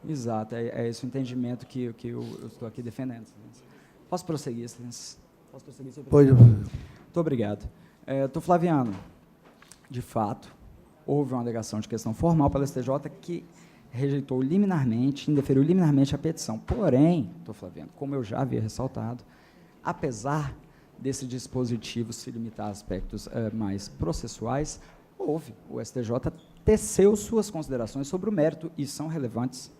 Exato, é esse o entendimento que eu estou aqui defendendo. Posso prosseguir, Excelência? Posso prosseguir, senhor presidente? Pode. Muito obrigado. Doutor Flaviano, de fato, houve uma alegação de questão formal pela STJ que rejeitou liminarmente, indeferiu liminarmente a petição. Porém, doutor Flaviano, como eu já havia ressaltado, apesar desse dispositivo se limitar a aspectos mais processuais, o STJ teceu suas considerações sobre o mérito e são relevantes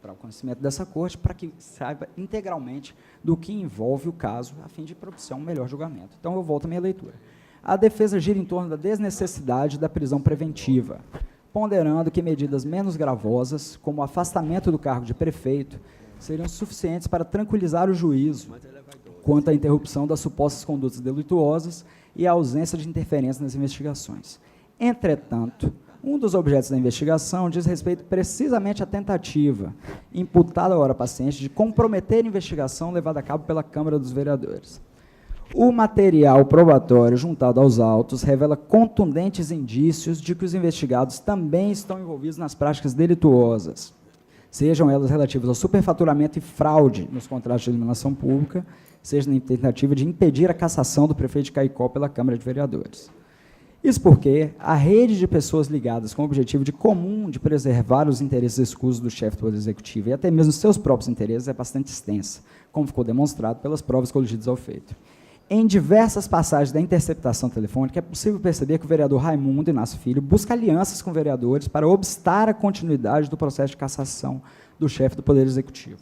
para o conhecimento dessa Corte, para que saiba integralmente do que envolve o caso, a fim de propiciar um melhor julgamento. Então, eu volto à minha leitura. A defesa gira em torno da desnecessidade da prisão preventiva, ponderando que medidas menos gravosas, como o afastamento do cargo de prefeito, seriam suficientes para tranquilizar o juízo quanto à interrupção das supostas condutas delituosas e a ausência de interferência nas investigações. Entretanto, um dos objetos da investigação diz respeito precisamente à tentativa, imputada à hora paciente, de comprometer a investigação levada a cabo pela Câmara dos Vereadores. O material probatório juntado aos autos revela contundentes indícios de que os investigados também estão envolvidos nas práticas delituosas, sejam elas relativas ao superfaturamento e fraude nos contratos de iluminação pública, seja na tentativa de impedir a cassação do prefeito de Caicó pela Câmara de Vereadores. Isso porque a rede de pessoas ligadas com o objetivo comum de preservar os interesses escusos do chefe do Poder Executivo e até mesmo seus próprios interesses é bastante extensa, como ficou demonstrado pelas provas coligidas ao feito. Em diversas passagens da interceptação telefônica, é possível perceber que o vereador Raimundo Inácio Filho busca alianças com vereadores para obstar a continuidade do processo de cassação do chefe do Poder Executivo.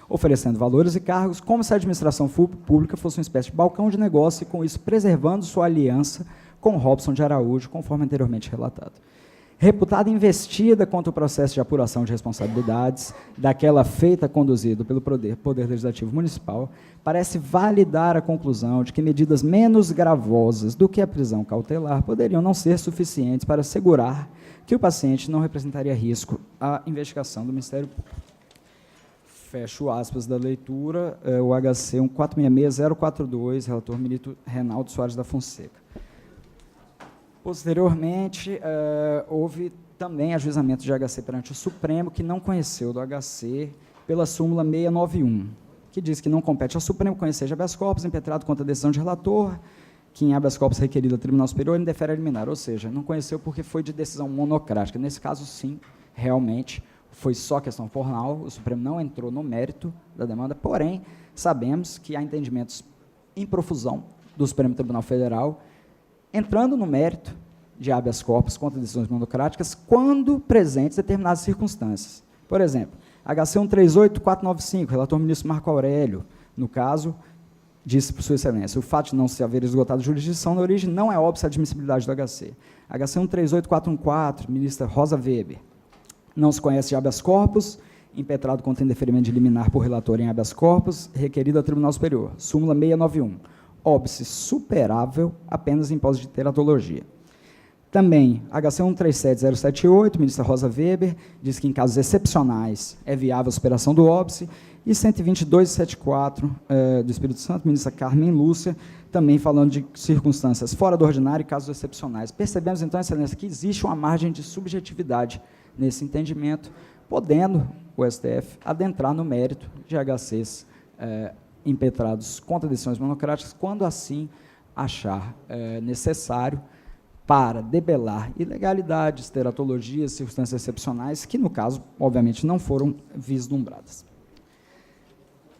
oferecendo valores e cargos, como se a administração pública fosse uma espécie de balcão de negócio e, com isso, preservando sua aliança com Robson de Araújo, conforme anteriormente relatado. Reputada investida contra o processo de apuração de responsabilidades, daquela feita conduzido pelo Poder Legislativo Municipal, parece validar a conclusão de que medidas menos gravosas do que a prisão cautelar poderiam não ser suficientes para assegurar que o paciente não representaria risco à investigação do Ministério Público. Fecho aspas da leitura, o HC 1466042, relator ministro Reinaldo Soares da Fonseca. Posteriormente, houve também ajuizamento de HC perante o Supremo, que não conheceu do HC pela súmula 691, que diz que não compete ao Supremo conhecer de habeas corpus impetrado contra a decisão de relator, que em habeas corpus requerido ao Tribunal Superior indefere a liminar, ou seja, não conheceu porque foi de decisão monocrática. Nesse caso, sim, realmente, foi só questão formal, o Supremo não entrou no mérito da demanda, porém, sabemos que há entendimentos em profusão do Supremo Tribunal Federal, entrando no mérito de habeas corpus contra decisões monocráticas, quando presentes determinadas circunstâncias. Por exemplo, HC 138495, relator ministro Marco Aurélio, no caso, disse por sua excelência, o fato de não se haver esgotado a jurisdição na origem não é óbvio a admissibilidade do HC. HC 138414, ministra Rosa Weber, não se conhece de habeas corpus, impetrado contra indeferimento de liminar por relator em habeas corpus, requerido ao Tribunal Superior. Súmula 691. Óbice superável apenas em pós de teratologia. Também, HC 137078, ministra Rosa Weber, diz que em casos excepcionais é viável a superação do óbice, e 12274 do Espírito Santo, ministra Carmen Lúcia, também falando de circunstâncias fora do ordinário e casos excepcionais. Percebemos, então, excelência, que existe uma margem de subjetividade nesse entendimento, podendo o STF adentrar no mérito de HCs impetrados contra decisões monocráticas, quando assim achar necessário para debelar ilegalidades, teratologias, circunstâncias excepcionais, que, no caso, obviamente, não foram vislumbradas.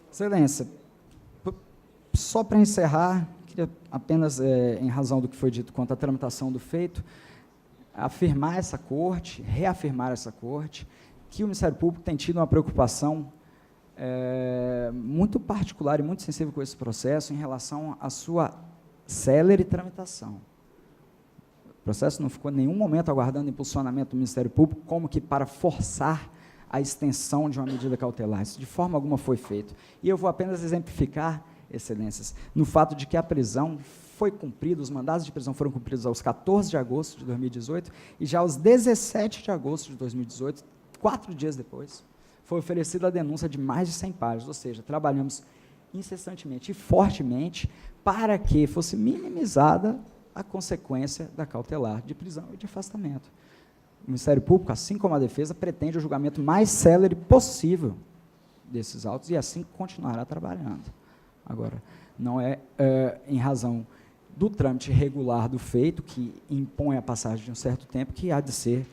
Excelência, só para encerrar, queria apenas, em razão do que foi dito quanto à tramitação do feito, afirmar essa Corte, reafirmar essa Corte, que o Ministério Público tem tido uma preocupação muito particular e muito sensível com esse processo em relação à sua célere tramitação. O processo não ficou em nenhum momento aguardando impulsionamento do Ministério Público como que para forçar a extensão de uma medida cautelar. Isso de forma alguma foi feito. E eu vou apenas exemplificar, excelências, no fato de que a prisão foi cumprida, os mandados de prisão foram cumpridos aos 14 de agosto de 2018 e já aos 17 de agosto de 2018, 4 dias depois, foi oferecida a denúncia de mais de 100 páginas, ou seja, trabalhamos incessantemente e fortemente para que fosse minimizada a consequência da cautelar de prisão e de afastamento. O Ministério Público, assim como a defesa, pretende o julgamento mais célere possível desses autos e assim continuará trabalhando. Agora, não é em razão do trâmite regular do feito, que impõe a passagem de um certo tempo, que há de ser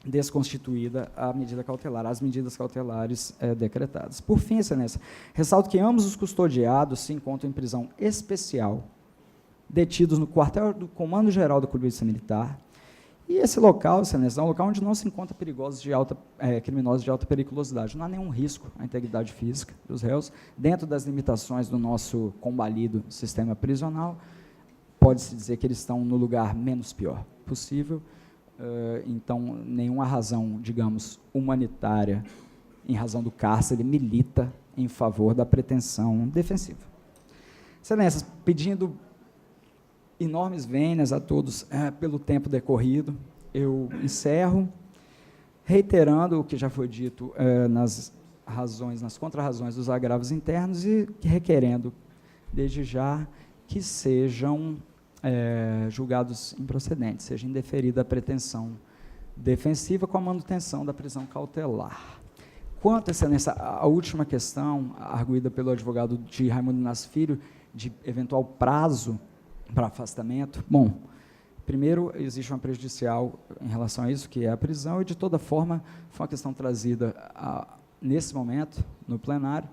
desconstituída a medida cautelar, as medidas cautelares decretadas. Por fim, excelência, ressalto que ambos os custodiados se encontram em prisão especial, detidos no quartel do Comando-Geral da Polícia Militar, e esse local, excelência, é um local onde não se encontra criminosos de alta periculosidade. Não há nenhum risco à integridade física dos réus, dentro das limitações do nosso combalido sistema prisional. Pode-se dizer que eles estão no lugar menos pior possível, então, nenhuma razão, digamos, humanitária, em razão do cárcere, milita em favor da pretensão defensiva. Excelências, pedindo enormes vênias a todos pelo tempo decorrido, eu encerro, reiterando o que já foi dito nas contrarrazões dos agravos internos e requerendo, desde já, que sejam julgados improcedentes, seja indeferida a pretensão defensiva com a manutenção da prisão cautelar. Quanto, excelência, à última questão, arguída pelo advogado de Raimundo Inácio Filho, de eventual prazo para afastamento, bom, primeiro, existe uma prejudicial em relação a isso, que é a prisão, e, de toda forma, foi uma questão trazida, nesse momento, no plenário,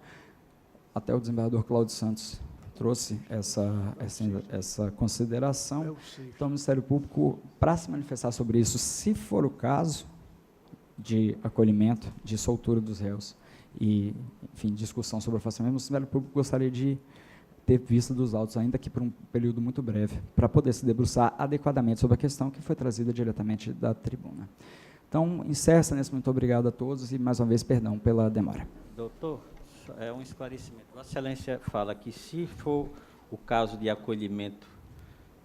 até o desembargador Cláudio Santos trouxe essa consideração. Então, o Ministério Público, para se manifestar sobre isso, se for o caso de acolhimento, de soltura dos réus, e, enfim, discussão sobre o afastamento, o Ministério Público gostaria de ter vista dos autos, ainda que por um período muito breve, para poder se debruçar adequadamente sobre a questão que foi trazida diretamente da tribuna. Então, encerra-se nesse muito obrigado a todos e, mais uma vez, perdão pela demora. Doutor, é um esclarecimento. Vossa Excelência fala que, se for o caso de acolhimento,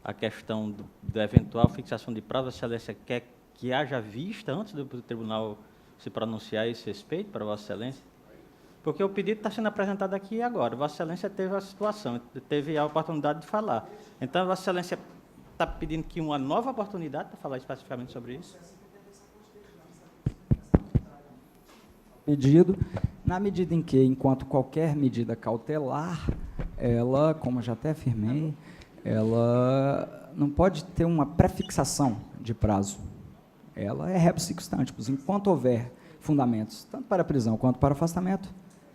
a questão da eventual fixação de prazo, Vossa Excelência quer que haja vista antes do tribunal se pronunciar a esse respeito para Vossa Excelência? Porque o pedido está sendo apresentado aqui agora. Vossa Excelência teve a situação, teve a oportunidade de falar. Então, Vossa Excelência está pedindo que uma nova oportunidade para falar especificamente sobre isso? Pedido, na medida em que, enquanto qualquer medida cautelar, ela, como eu já até afirmei, ela não pode ter uma prefixação de prazo. Ela é rebus sic stantibus. Enquanto houver fundamentos, tanto para a prisão quanto para o afastamento,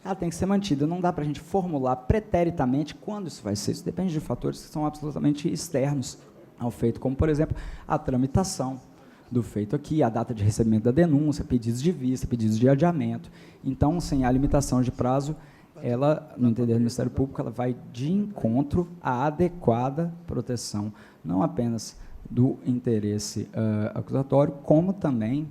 ela tem que ser mantida. Não dá para a gente formular preteritamente quando isso vai ser. Isso depende de fatores que são absolutamente externos ao feito, como, por exemplo, a tramitação do feito aqui, a data de recebimento da denúncia, pedidos de vista, pedidos de adiamento. Então, sem a limitação de prazo, ela, no entender do Ministério Público, ela vai de encontro à adequada proteção, não apenas do interesse acusatório, como também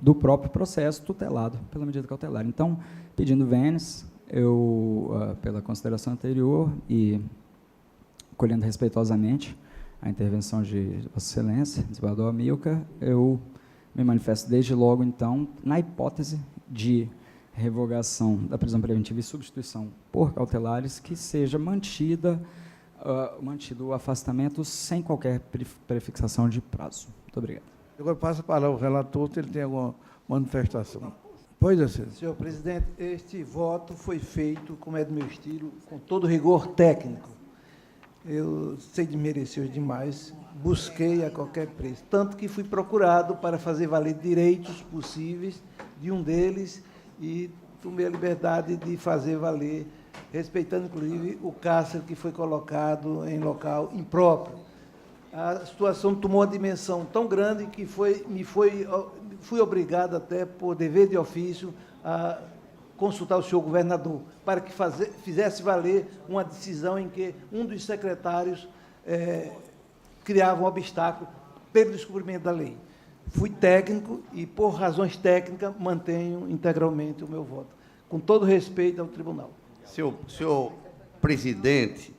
do próprio processo tutelado pela medida cautelar. Então, pedindo vênis, eu, pela consideração anterior e colhendo respeitosamente a intervenção de Vossa Excelência, desembargador Amilcar, eu me manifesto desde logo, então, na hipótese de revogação da prisão preventiva e substituição por cautelares, que seja mantido o afastamento sem qualquer prefixação de prazo. Muito obrigado. Agora passa para o relator, se ele tem alguma manifestação. Pois é, senhor. Senhor presidente, este voto foi feito, como é do meu estilo, com todo rigor técnico. Eu sei desmerecer demais, busquei a qualquer preço, tanto que fui procurado para fazer valer direitos possíveis de um deles e tomei a liberdade de fazer valer, respeitando, inclusive, o cárcere que foi colocado em local impróprio. A situação tomou uma dimensão tão grande que fui obrigado, até por dever de ofício, a consultar o senhor governador, para que fizesse valer uma decisão em que um dos secretários criava um obstáculo pelo descumprimento da lei. Fui técnico e, por razões técnicas, mantenho integralmente o meu voto, com todo respeito ao tribunal. Senhor presidente,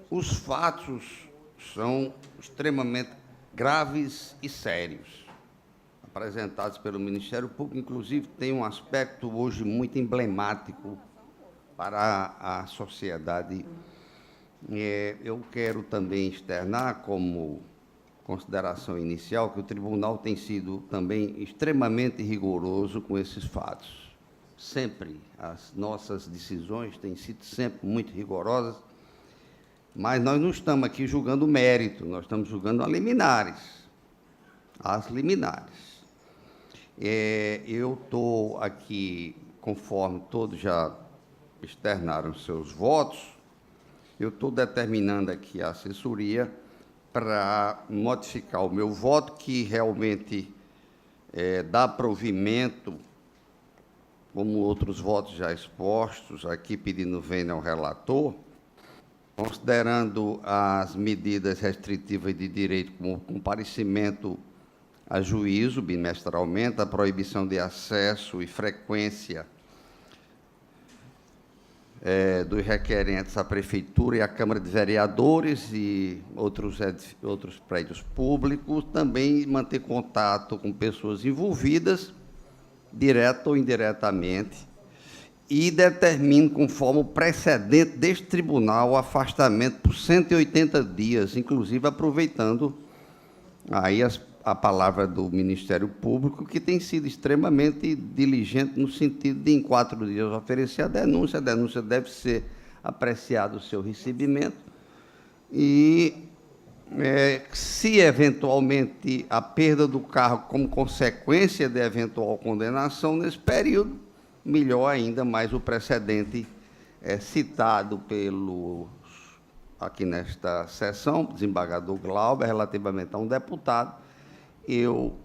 os fatos são extremamente graves e sérios, apresentados pelo Ministério Público, inclusive tem um aspecto hoje muito emblemático para a sociedade. Eu quero também externar, como consideração inicial, que o tribunal tem sido também extremamente rigoroso com esses fatos. Sempre, as nossas decisões têm sido sempre muito rigorosas, mas nós não estamos aqui julgando mérito, nós estamos julgando as liminares. Eu estou aqui, conforme todos já externaram seus votos, eu estou determinando aqui a assessoria para modificar o meu voto, que realmente dá provimento, como outros votos já expostos, aqui pedindo vênia ao relator, considerando as medidas restritivas de direito, como o comparecimento a juízo bimestralmente, a proibição de acesso e frequência dos requerentes à Prefeitura e à Câmara de Vereadores e outros prédios públicos, também manter contato com pessoas envolvidas, direta ou indiretamente, e determine, conforme o precedente deste tribunal, o afastamento por 180 dias, inclusive aproveitando aí a palavra do Ministério Público, que tem sido extremamente diligente no sentido de, em 4 dias, oferecer a denúncia deve ser apreciado o seu recebimento, e se, eventualmente, a perda do cargo como consequência de eventual condenação nesse período, melhor ainda, mais o precedente citado aqui nesta sessão, desembargador Glauber, relativamente a um deputado. Eu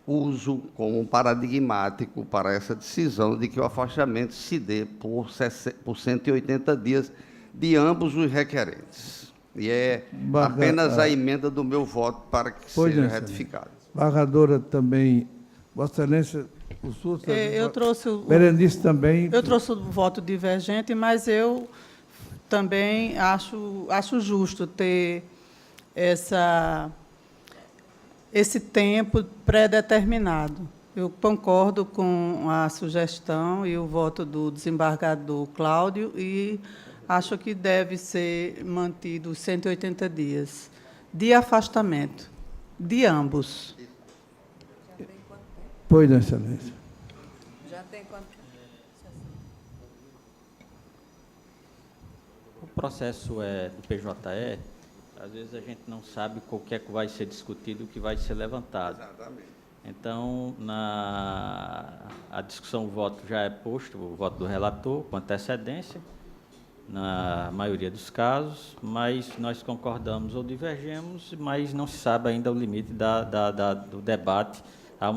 uso como paradigmático para essa decisão de que o afastamento se dê por 180 dias de ambos os requerentes. E é apenas a emenda do meu voto para que seja retificado. Embargadora também, Vossa Excelência, o senhor... Eu trouxe Berenice também... Eu trouxe o voto divergente, mas eu também acho justo ter esse tempo pré-determinado. Eu concordo com a sugestão e o voto do desembargador Cláudio e acho que deve ser mantido os 180 dias de afastamento de ambos. Pois, Excelência. Já tem quanto? O processo do PJE, às vezes a gente não sabe o que é que vai ser discutido, o que vai ser levantado. Exatamente. Então, a discussão, o voto já é posto, o voto do relator, com antecedência, na maioria dos casos, mas nós concordamos ou divergimos, mas não se sabe ainda o limite do debate. Há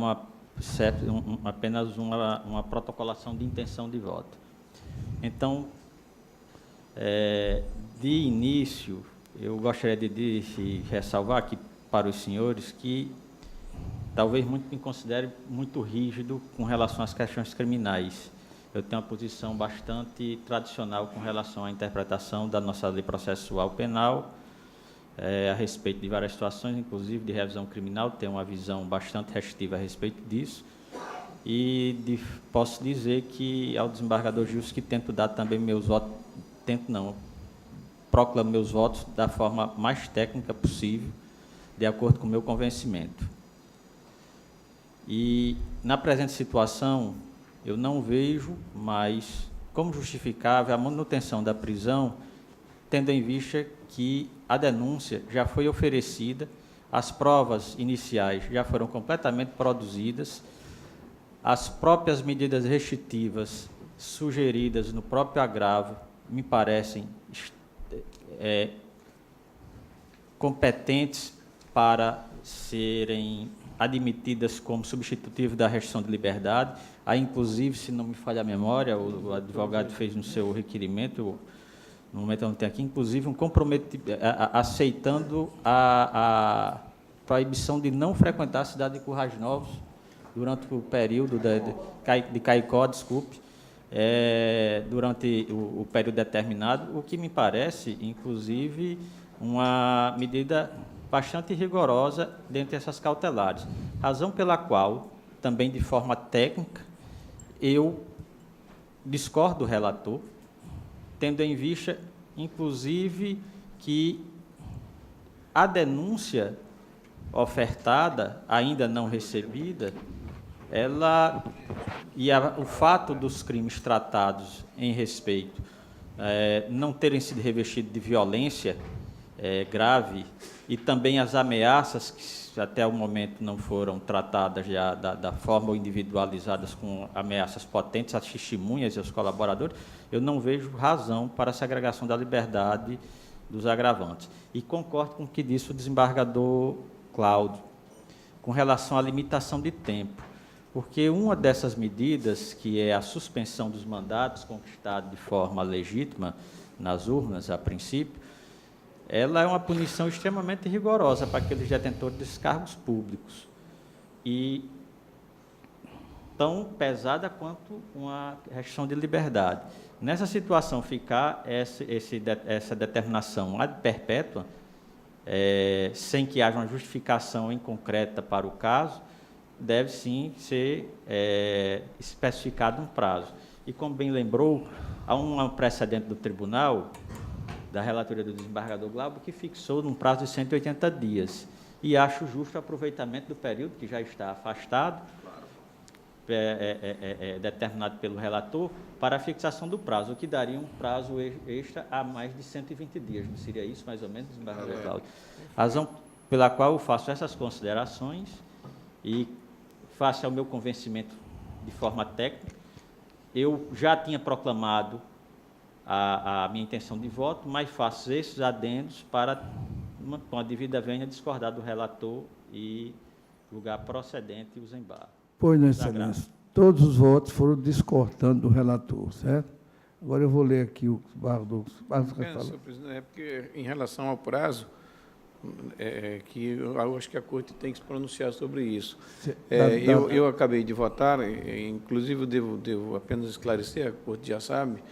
apenas uma protocolação de intenção de voto. Então, de início, eu gostaria de ressalvar aqui para os senhores que talvez muito me considere muito rígido com relação às questões criminais. Eu tenho uma posição bastante tradicional com relação à interpretação da nossa lei processual penal, a respeito de várias situações, inclusive de revisão criminal, tenho uma visão bastante restritiva a respeito disso. E posso dizer que ao desembargador Gilson que tento dar também meus votos, proclamo meus votos da forma mais técnica possível, de acordo com o meu convencimento. E, na presente situação, eu não vejo mais como justificável a manutenção da prisão, tendo em vista que a denúncia já foi oferecida, as provas iniciais já foram completamente produzidas, as próprias medidas restritivas sugeridas no próprio agravo me parecem competentes para serem admitidas como substitutivo da restrição de liberdade. Há, inclusive, se não me falha a memória, o advogado fez no seu requerimento, no momento eu não tenho aqui, inclusive, um comprometimento, aceitando a proibição de não frequentar a cidade de Currais Novos durante o período de Caicó, durante o período determinado, o que me parece, inclusive, uma medida bastante rigorosa dentre essas cautelares, razão pela qual, também de forma técnica, eu discordo do relator, tendo em vista, inclusive, que a denúncia ofertada, ainda não recebida, o fato dos crimes tratados em respeito não terem sido revestidos de violência grave, e também as ameaças que até o momento não foram tratadas já da forma ou individualizadas com ameaças potentes às testemunhas e aos colaboradores, eu não vejo razão para a segregação da liberdade dos agravantes. E concordo com o que disse o desembargador Cláudio, com relação à limitação de tempo, porque uma dessas medidas, que é a suspensão dos mandatos conquistados de forma legítima nas urnas, a princípio, ela é uma punição extremamente rigorosa para aqueles detentores desses cargos públicos e tão pesada quanto uma restrição de liberdade. Nessa situação, ficar essa determinação ad perpétua, sem que haja uma justificação em concreta para o caso, deve sim ser especificado um prazo. E, como bem lembrou, há um precedente do tribunal, da relatoria do desembargador Glauber, que fixou num prazo de 180 dias. E acho justo o aproveitamento do período que já está afastado, determinado pelo relator, para a fixação do prazo, o que daria um prazo extra a mais de 120 dias. Não seria isso, mais ou menos, desembargador Cláudio? Razão pela qual eu faço essas considerações e, face ao meu convencimento de forma técnica, eu já tinha proclamado a minha intenção de voto, mas faço esses adendos para, com a devida vênia, discordar do relator e julgar procedente os embargos. Pois não, Os agravos. Excelência. Todos os votos foram discordando do relator, certo? Agora eu vou ler aqui o Barros quer falar. Senhor presidente, é porque, em relação ao prazo, que eu acho que a Corte tem que se pronunciar sobre isso. Eu acabei de votar, inclusive eu devo apenas esclarecer, a Corte já sabe,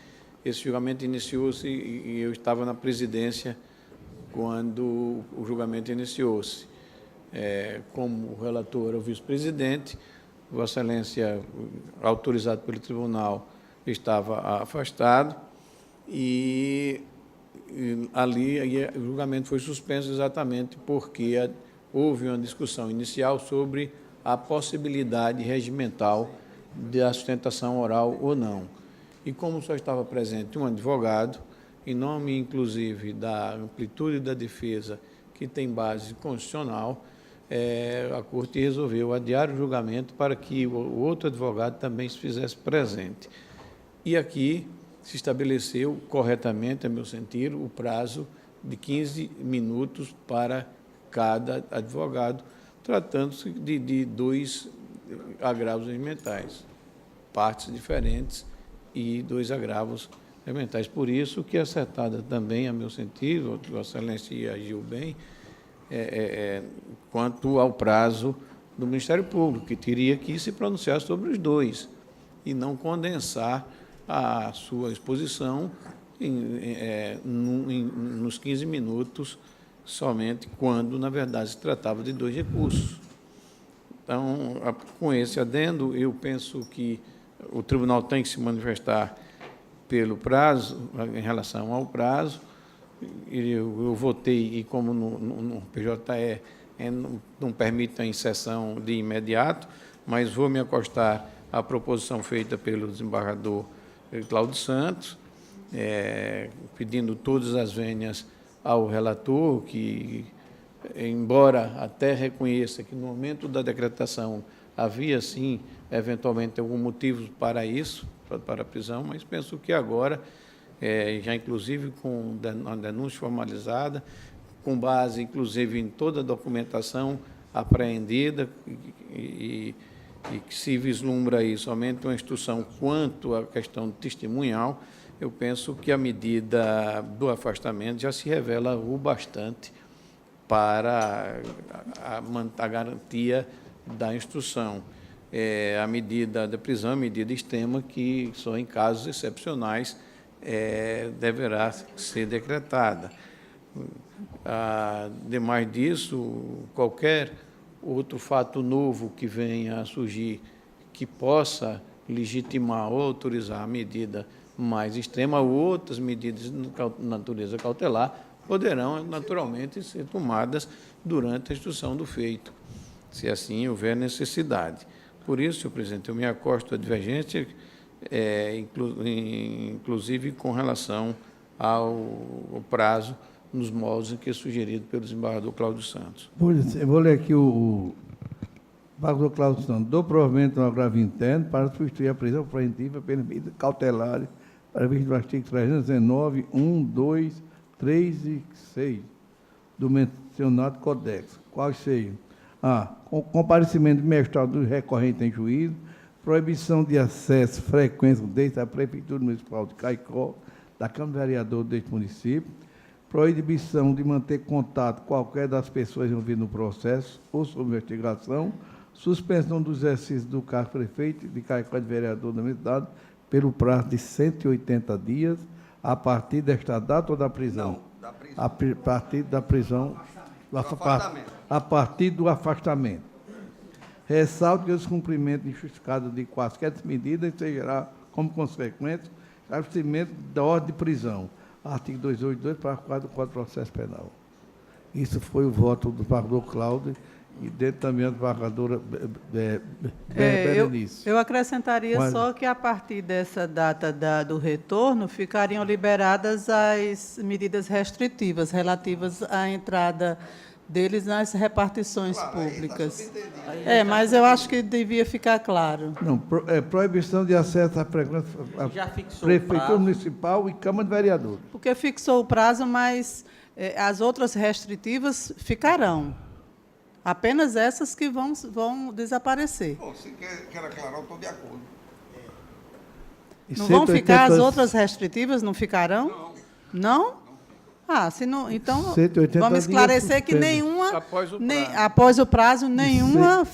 esse julgamento iniciou-se e eu estava na presidência quando o julgamento iniciou-se. Como o relator, o vice-presidente, Vossa Excelência, autorizado pelo tribunal, estava afastado e ali o julgamento foi suspenso exatamente porque houve uma discussão inicial sobre a possibilidade regimental da sustentação oral ou não. E como só estava presente um advogado, em nome, inclusive, da amplitude da defesa, que tem base constitucional, a Corte resolveu adiar o julgamento para que o outro advogado também se fizesse presente. E aqui se estabeleceu corretamente, a meu sentir, o prazo de 15 minutos para cada advogado, tratando-se de 2 agravos regimentais, partes diferentes e 2 agravos regimentais. Por isso que acertada também, a meu sentido, Vossa Excelência agiu bem, quanto ao prazo do Ministério Público, que teria que se pronunciar sobre os 2 e não condensar a sua exposição nos 15 minutos somente, quando, na verdade, se tratava de 2 recursos. Então, com esse adendo, eu penso que o tribunal tem que se manifestar pelo prazo, em relação ao prazo. Eu votei, e como no PJE não permite a inserção de imediato, mas vou me acostar à proposição feita pelo desembargador Cláudio Santos, pedindo todas as vênias ao relator, que, embora até reconheça que no momento da decretação havia, sim, eventualmente algum motivo para isso, para a prisão, mas penso que agora, já inclusive com a denúncia formalizada, com base, inclusive, em toda a documentação apreendida e que se vislumbra aí somente uma instrução quanto à questão testemunhal, eu penso que a medida do afastamento já se revela o bastante para a garantia da instrução. A medida da prisão é medida extrema que só em casos excepcionais deverá ser decretada. Demais disso, qualquer outro fato novo que venha a surgir que possa legitimar ou autorizar a medida mais extrema ou outras medidas de natureza cautelar poderão, naturalmente, ser tomadas durante a instrução do feito, se assim houver necessidade. Por isso, senhor presidente, eu me acosto à divergência, inclusive com relação ao prazo, nos moldes em que é sugerido pelo desembargador Cláudio Santos. Eu vou ler aqui o desembargador Cláudio Santos. Dou provimento ao agravo interno para substituir a prisão preventiva pela medida cautelar previsto no artigo 319, 1, 2, 3 e 6 do mencionado Codex. Quais sejam? Com comparecimento bimestral do recorrente em juízo, proibição de acesso frequência desde a Prefeitura Municipal de Caicó, da Câmara de Vereadores deste município, proibição de manter contato com qualquer das pessoas envolvidas no processo ou sob investigação, suspensão do exercício do cargo prefeito de Caicó de vereador da minha cidade pelo prazo de 180 dias, a partir desta data ou da prisão? Não, da prisão. A partir da prisão, a partir do afastamento. Ressalto que o descumprimento injustificado de quaisquer medidas será, como consequência, o estabelecimento da ordem de prisão. Artigo 282, parágrafo 4 do Código de Processo Penal. Isso foi o voto do desembargador Cláudio e dentro também da desembargadora Berenice. Eu acrescentaria só que, a partir dessa data do retorno, ficariam liberadas as medidas restritivas relativas à entrada deles nas repartições públicas. Mas eu acho que devia ficar claro. Não, proibição de acesso à Prefeitura Municipal e Câmara de Vereadores. Porque fixou o prazo, mas as outras restritivas ficarão. Apenas essas que vão desaparecer. Bom, se quer aclarar, eu estou de acordo. Não vão ficar as outras restritivas? Não ficarão? Não? Ah, se não, então 180 vamos esclarecer dias que nenhuma, Após o nem, prazo. após o prazo, nenhuma,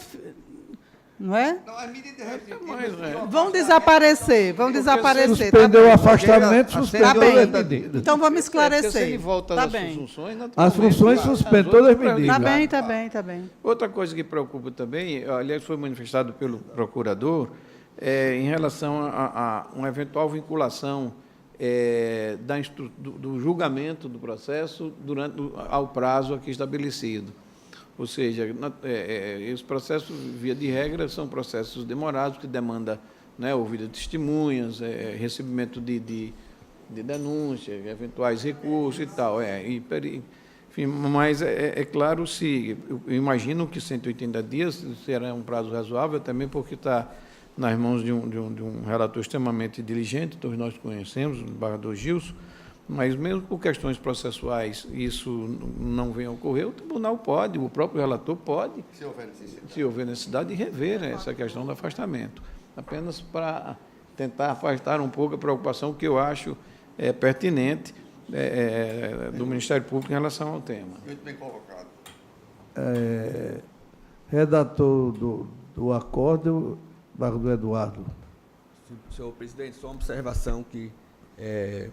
não é? Não, as medidas restritivas... Vão desaparecer, Suspendeu o afastamento, Tá suspendeu bem. as medidas. Então vamos Porque se ele esclarecer. volta Tá às bem. funções... As naturalmente, funções as suspendem todas as outras medidas. Tá bem. Outra coisa que preocupa também, aliás, foi manifestado pelo procurador, em relação a uma eventual vinculação do julgamento do processo ao prazo aqui estabelecido. Ou seja, os processos, via de regra, são processos demorados, que demandam, né, ouvida de testemunhas, recebimento de denúncia, eventuais recursos e tal. Enfim, mas é claro, eu imagino que 180 dias será um prazo razoável, também porque está nas mãos de um relator extremamente diligente, todos nós conhecemos, o desembargador Gilson, mas mesmo por questões processuais isso não venha a ocorrer, o tribunal pode, o próprio relator pode, se houver necessidade, de rever essa questão do afastamento, apenas para tentar afastar um pouco a preocupação que eu acho pertinente do Ministério Público em relação ao tema. Muito bem colocado. Redator do acordo, do Eduardo. Senhor presidente, só uma observação que,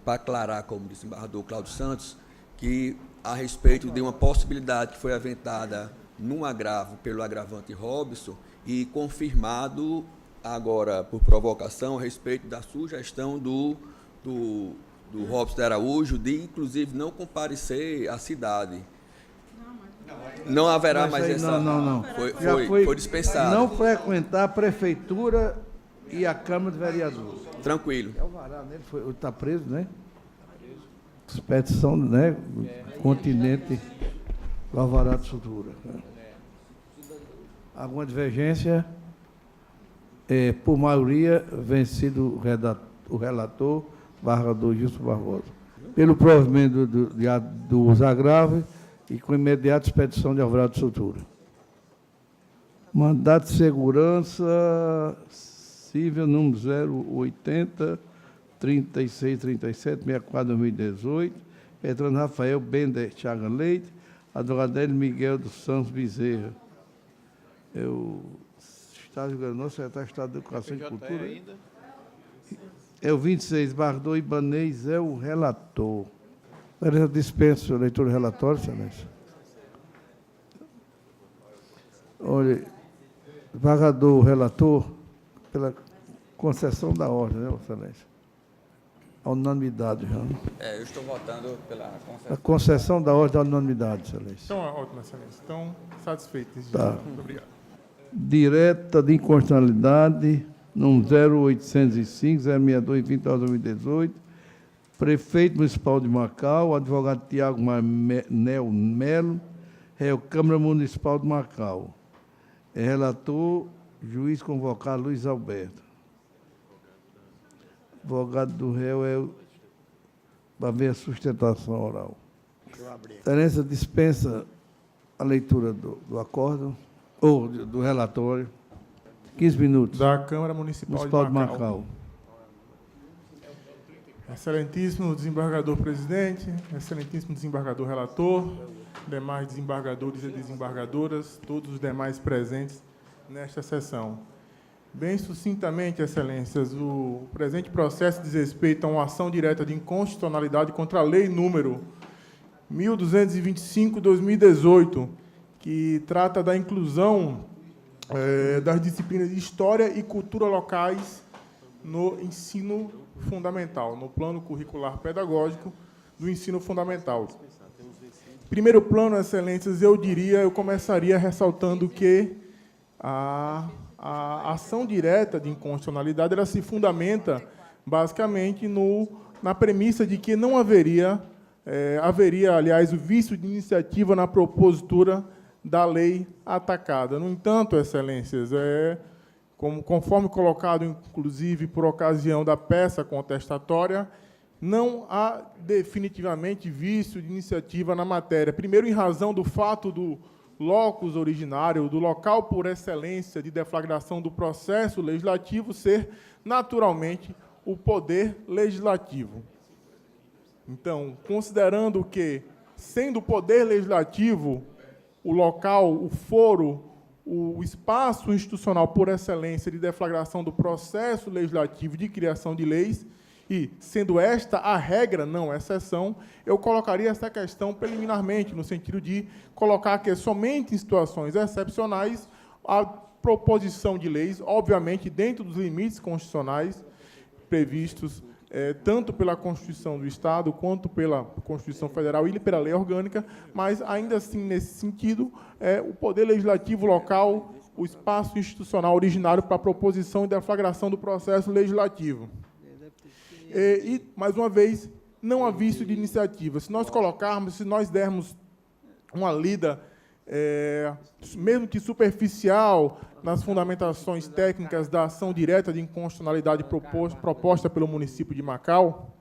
para aclarar, como disse o desembargador Cláudio Santos, que a respeito de uma possibilidade que foi aventada num agravo pelo agravante Robson e confirmado agora por provocação a respeito da sugestão do Robson de Araújo de, inclusive, não comparecer à cidade. Não haverá mais essa... Não. Foi dispensado. Não frequentar a prefeitura e a Câmara de Vereadores. Tranquilo. É o Vará, né? Ele está preso, né? Expedição, né? Continente do Alvará de Sutura. Alguma divergência? Por maioria, vencido o relator, desembargador Gilson Barbosa. Pelo provimento dos agravos e com imediata expedição de Alvará de Sutura. Mandato de segurança civil número 080 3637 64 2018, Petrano Rafael Bender Chaga Leite, advogado Miguel dos Santos Bezerra. Estado do Rio Grande do Norte, secretário de Estado de Educação e Cultura. O 26, Bardô Ibanez é o relator. Eu dispenso a leitura do relatório, excelência. Olha, desembargador relator, pela concessão da ordem, né, excelência? A unanimidade já. Eu estou votando pela concessão. A concessão da ordem da unanimidade, excelência. Então, ótimo, excelência. Então, satisfeitos. Tá. Muito obrigado. Direta de inconstitucionalidade, número 0805, 062, 20 de 2018. Prefeito Municipal de Macau, advogado Tiago Manel Melo, réu Câmara Municipal de Macau. Relator, juiz convocado Luiz Alberto. Advogado do réu para ver a sustentação oral. Excelência, dispensa a leitura do acordo, ou do relatório. 15 minutos. Da Câmara Municipal de Macau. Excelentíssimo desembargador presidente, excelentíssimo desembargador relator, demais desembargadores e desembargadoras, todos os demais presentes nesta sessão. Bem sucintamente, excelências, o presente processo diz respeito a uma ação direta de inconstitucionalidade contra a lei número 1225/2018, que trata da inclusão das disciplinas de História e Cultura locais no ensino fundamental, no plano curricular pedagógico do ensino fundamental. Primeiro plano, excelências, eu começaria ressaltando que a ação direta de inconstitucionalidade ela se fundamenta basicamente na premissa de que não haveria, aliás, o vício de iniciativa na propositura da lei atacada. No entanto, excelências, conforme colocado, inclusive, por ocasião da peça contestatória, não há definitivamente vício de iniciativa na matéria. Primeiro, em razão do fato do locus originário, do local por excelência de deflagração do processo legislativo ser, naturalmente, o poder legislativo. Então, considerando que, sendo o poder legislativo o local, o foro, o espaço institucional por excelência de deflagração do processo legislativo de criação de leis, e, sendo esta a regra, não a exceção, eu colocaria essa questão preliminarmente, no sentido de colocar que somente em situações excepcionais a proposição de leis, obviamente, dentro dos limites constitucionais previstos tanto pela Constituição do Estado, quanto pela Constituição Federal e pela lei orgânica, mas, ainda assim, nesse sentido, o poder legislativo local, o espaço institucional originário para a proposição e deflagração do processo legislativo. E, mais uma vez, não há vício de iniciativa. Se nós colocarmos, se nós dermos uma lida, mesmo que superficial, nas fundamentações técnicas da ação direta de inconstitucionalidade proposta pelo município de Macau,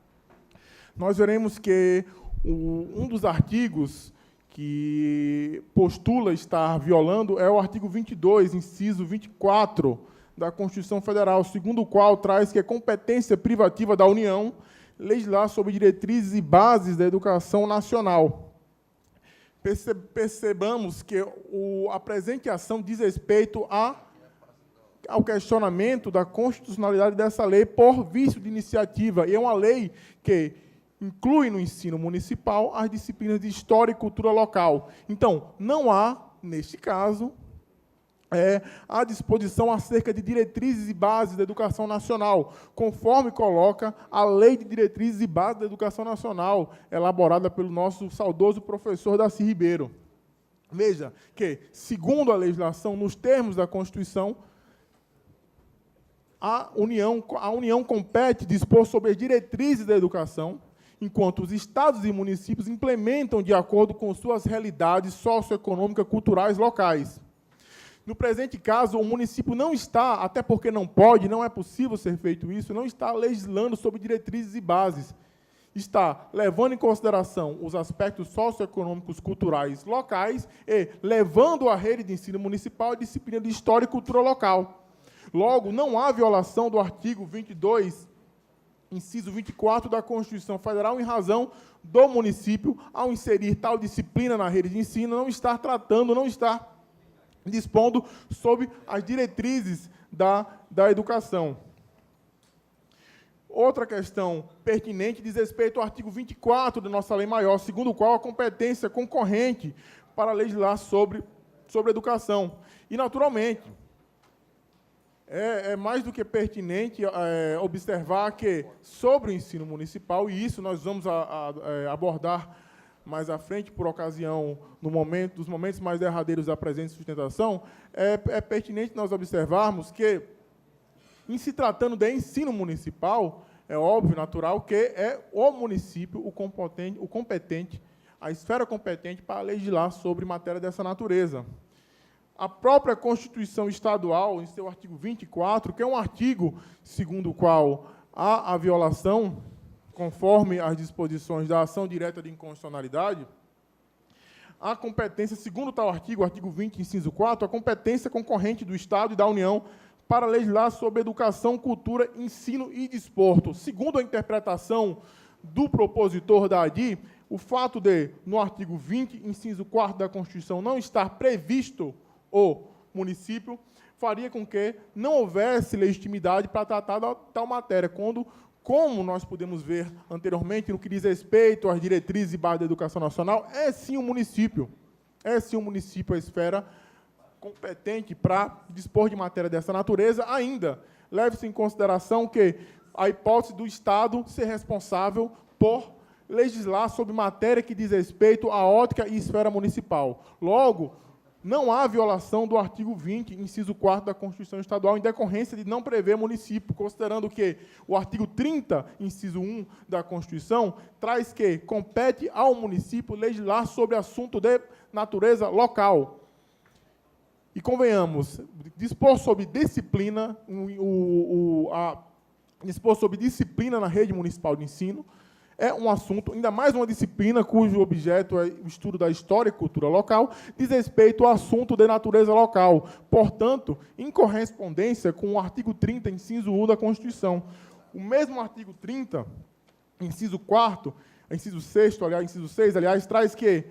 nós veremos que um dos artigos que postula estar violando é o artigo 22, inciso 24, da Constituição Federal, segundo o qual traz que é competência privativa da União legislar sobre diretrizes e bases da educação nacional. Percebamos que a presente ação diz respeito ao questionamento da constitucionalidade dessa lei por vício de iniciativa, e é uma lei que inclui no ensino municipal as disciplinas de História e Cultura Local. Então, não há, neste caso, à disposição acerca de diretrizes e bases da educação nacional, conforme coloca a Lei de Diretrizes e Bases da Educação Nacional, elaborada pelo nosso saudoso professor Darcy Ribeiro. Veja que, segundo a legislação, nos termos da Constituição, a União compete dispor sobre as diretrizes da educação, enquanto os estados e municípios implementam de acordo com suas realidades socioeconômicas, culturais locais. No presente caso, o município não está, até porque não pode, não é possível ser feito isso, não está legislando sobre diretrizes e bases. Está levando em consideração os aspectos socioeconômicos culturais locais e levando à rede de ensino municipal a disciplina de História e Cultura Local. Logo, não há violação do artigo 22, inciso 24 da Constituição Federal, em razão do município, ao inserir tal disciplina na rede de ensino, não estar tratando, não estar dispondo sobre as diretrizes da educação. Outra questão pertinente diz respeito ao artigo 24 da nossa lei maior, segundo o qual a competência concorrente para legislar sobre educação. E, naturalmente, é mais do que pertinente observar que, sobre o ensino municipal, e isso nós vamos abordar mais à frente, por ocasião dos momentos mais derradeiros da presente sustentação, é pertinente nós observarmos que, em se tratando de ensino municipal, é óbvio, natural, que é o município o competente, a esfera competente para legislar sobre matéria dessa natureza. A própria Constituição Estadual, em seu artigo 24, que é um artigo segundo o qual há a violação, conforme as disposições da ação direta de inconstitucionalidade, a competência, segundo tal artigo, artigo 20, inciso 4, a competência concorrente do Estado e da União para legislar sobre educação, cultura, ensino e desporto. Segundo a interpretação do propositor da ADI, o fato de, no artigo 20, inciso 4 da Constituição, não estar previsto o município, faria com que não houvesse legitimidade para tratar da tal matéria, como nós podemos ver anteriormente, no que diz respeito às diretrizes e bases da educação nacional, é sim o município a esfera competente para dispor de matéria dessa natureza. Ainda leve-se em consideração que a hipótese do Estado ser responsável por legislar sobre matéria que diz respeito à ótica e esfera municipal. Logo, não há violação do artigo 20, inciso 4 da Constituição Estadual, em decorrência de não prever município, considerando que o artigo 30, inciso 1 da Constituição, traz que compete ao município legislar sobre assunto de natureza local. E, convenhamos, dispor sobre disciplina, dispor sobre disciplina na rede municipal de ensino, é um assunto, ainda mais uma disciplina cujo objeto é o estudo da história e cultura local, diz respeito ao assunto de natureza local. Portanto, em correspondência com o artigo 30, inciso 1 da Constituição. O mesmo artigo 30, inciso 4º, inciso 6, aliás, traz que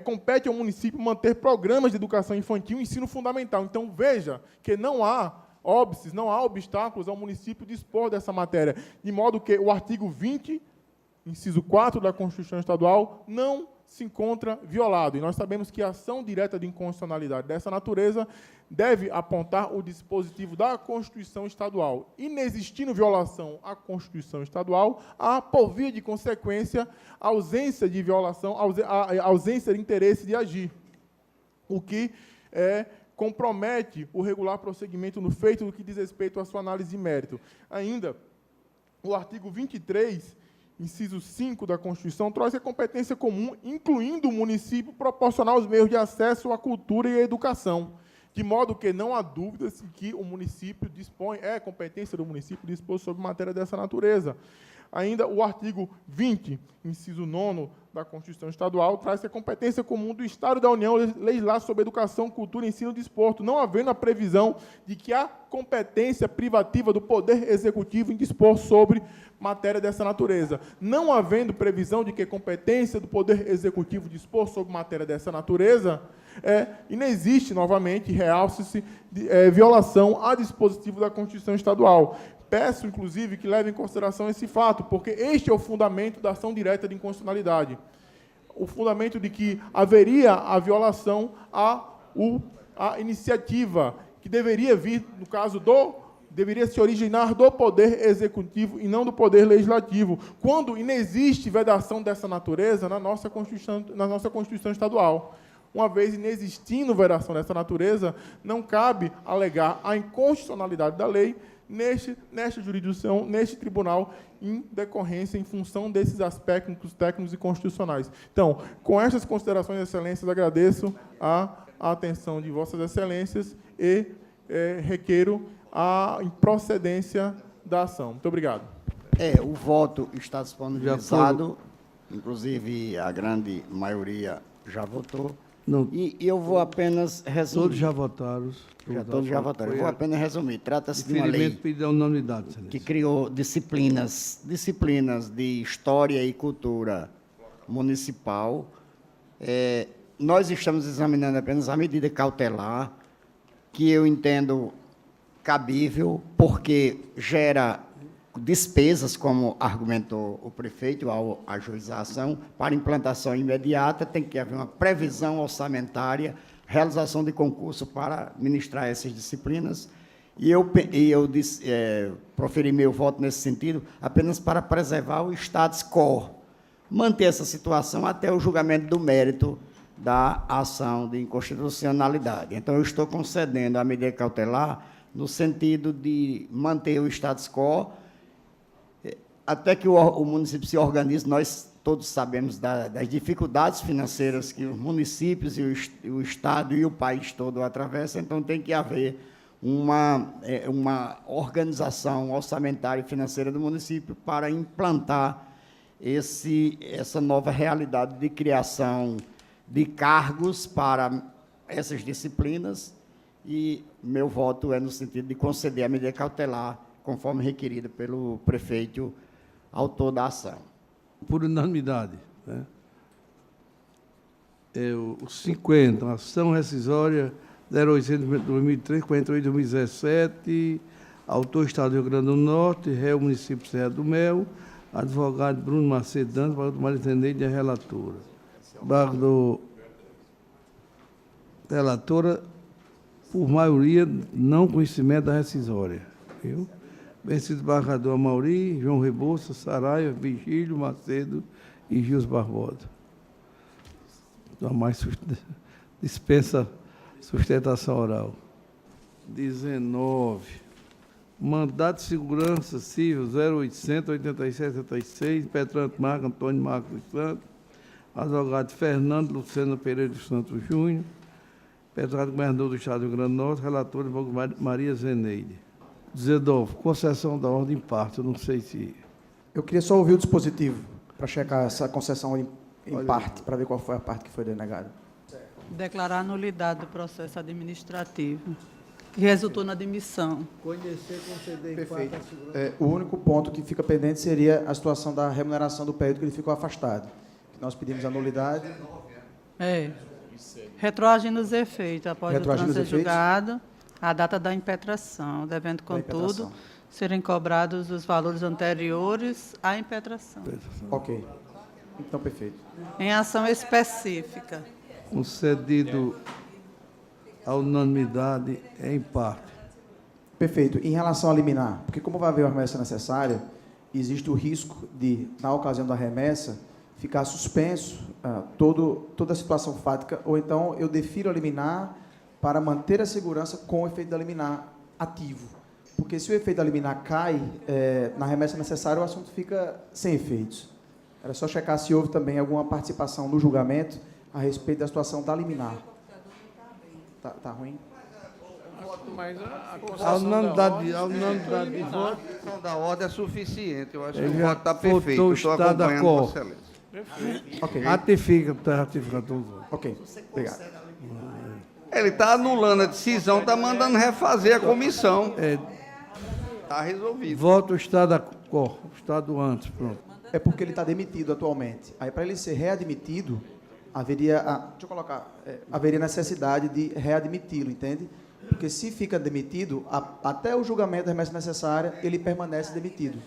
compete ao município manter programas de educação infantil e ensino fundamental. Então, veja que não há óbices, não há obstáculos ao município dispor dessa matéria, de modo que o artigo 20, inciso 4 da Constituição Estadual, não se encontra violado. E nós sabemos que a ação direta de inconstitucionalidade dessa natureza deve apontar o dispositivo da Constituição Estadual. Inexistindo violação à Constituição Estadual, há, por via de consequência, ausência de violação, ausência de interesse de agir, o que compromete o regular prosseguimento no feito do que diz respeito à sua análise de mérito. Ainda, o artigo 23, inciso 5 da Constituição, traz a competência comum, incluindo o município, proporcionar os meios de acesso à cultura e à educação, de modo que não há dúvidas que o município dispõe, competência do município dispor sobre matéria dessa natureza. Ainda o artigo 20, inciso 9 da Constituição Estadual, traz que a competência comum do Estado e da União legislar sobre educação, cultura, ensino e desporto, não havendo a previsão de que há competência privativa do Poder Executivo em dispor sobre matéria dessa natureza. Não havendo previsão de que competência do Poder Executivo dispor sobre matéria dessa natureza, inexiste, novamente, realce-se, violação a dispositivo da Constituição Estadual. Peço, inclusive, que leve em consideração esse fato, porque este é o fundamento da ação direta de inconstitucionalidade. O fundamento de que haveria a violação à iniciativa, que deveria vir, no caso deveria se originar do Poder Executivo e não do Poder Legislativo, quando inexiste vedação dessa natureza na nossa Constituição Estadual. Uma vez inexistindo vedação dessa natureza, não cabe alegar a inconstitucionalidade da lei nesta jurisdição, neste tribunal, em decorrência, em função desses aspectos técnicos e constitucionais. Então, com estas considerações, excelências, agradeço a atenção de vossas excelências e requeiro a improcedência da ação. Muito obrigado. O voto está disponibilizado, inclusive a grande maioria já votou. Não. E eu vou apenas resumir. Todos já votaram. Todos já votaram. Eu vou apenas resumir. Trata-se de uma lei que criou disciplinas de história e cultura municipal. Nós estamos examinando apenas a medida cautelar, que eu entendo cabível, porque gera despesas, como argumentou o prefeito ao ajuizar a ação, para implantação imediata, tem que haver uma previsão orçamentária, realização de concurso para ministrar essas disciplinas, e eu proferi meu voto nesse sentido apenas para preservar o status quo, manter essa situação até o julgamento do mérito da ação de inconstitucionalidade. Então, eu estou concedendo a medida cautelar no sentido de manter o status quo, até que o município se organize. Nós todos sabemos das dificuldades financeiras que os municípios e o Estado e o país todo atravessam, então tem que haver uma organização orçamentária e financeira do município para implantar essa nova realidade de criação de cargos para essas disciplinas, e meu voto é no sentido de conceder a medida cautelar, conforme requerida pelo prefeito autor da ação. Por unanimidade. O 50, ação rescisória 0800-2003, 48-2017, autor Estado do Rio Grande do Norte, réu município Serra do Mel, advogado Bruno Macedo Dantas, advogado Maria Zeneide, a relatora. Relatora, por maioria, não conhecimento da rescisória. Viu? Vencido desembargador Amauri, João Rebouças, Saraiva, Vigílio, Macedo e Gils Barbosa. Não mais dispensa sustentação oral. 19. Mandato de segurança civil 0800 8776, Petranto Marco, Antônio Marcos dos Santos, advogado Fernando Luciano Pereira dos Santos Júnior, Petranto governador do Estado do Rio Grande do Norte, relator Maria Zeneide. Zedolfo, concessão da ordem parte, eu não sei se... Eu queria só ouvir o dispositivo. para checar essa concessão em parte, para ver qual foi a parte que foi denegada. Declarar a nulidade do processo administrativo, que resultou na admissão. Conhecer, conceder Perfeito. empate à segurança. O único ponto que fica pendente seria a situação da remuneração do período que ele ficou afastado. Nós pedimos a nulidade. Retroagindo os efeitos após o Retroagindo os trânsito efeitos? julgado, a data da impetração, devendo, contudo, serem cobrados os valores anteriores à impetração. Ok. Então, perfeito. Em ação específica. Concedido a unanimidade em parte. Perfeito. Em relação a liminar, porque como vai haver uma remessa necessária, existe o risco de, na ocasião da remessa, ficar suspenso toda a situação fática, ou então eu defiro a liminar para manter a segurança com o efeito da liminar ativo. Porque se o efeito da liminar cai, na remessa necessária, o assunto fica sem efeitos. Era só checar se houve também alguma participação no julgamento a respeito da situação da liminar. Tá ruim? Mas A unanimidade de voto. A da ordem é suficiente. Eu acho que Ele o já voto está votou perfeito. o Eu estou estado da acompanhando cor. Vossa Excelência. Ok. Ratifica, está ratificando todos os votos. Ok, obrigado. Ele está anulando a decisão, está mandando refazer a comissão. Está resolvido. Voto o estado da cor, o estado antes, pronto. É porque ele está demitido atualmente. Aí, para ele ser readmitido, haveria necessidade de readmiti-lo, entende? Porque se fica demitido, até o julgamento da remessa necessária, ele permanece demitido.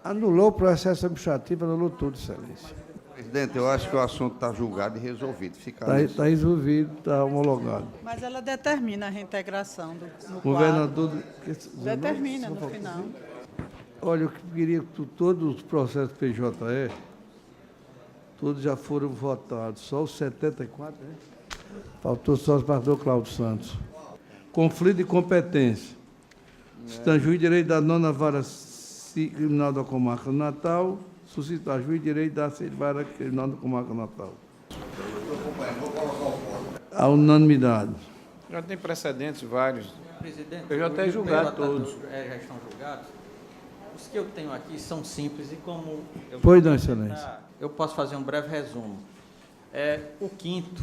Anulou o processo administrativo, anulou tudo, Excelência. Presidente, eu acho que o assunto está julgado e resolvido. Está resolvido, está homologado. Mas ela determina a reintegração no Governador... Determina no final. Olha, eu queria que todos os processos PJE, todos já foram votados, só os 74, né? Faltou só o pastor Cláudio Santos. Conflito de competência. Está juiz de direito da 9ª Vara Criminal da Comarca do Natal, suscitar juiz de direito da 6ª Vara Criminal da Comarca do Natal. A unanimidade. Já tem precedentes vários. Presidente, Eu já até julgado todos. Já estão julgados. Os que eu tenho aqui são simples e como... Pois não, Excelência. Eu posso fazer um breve resumo. O quinto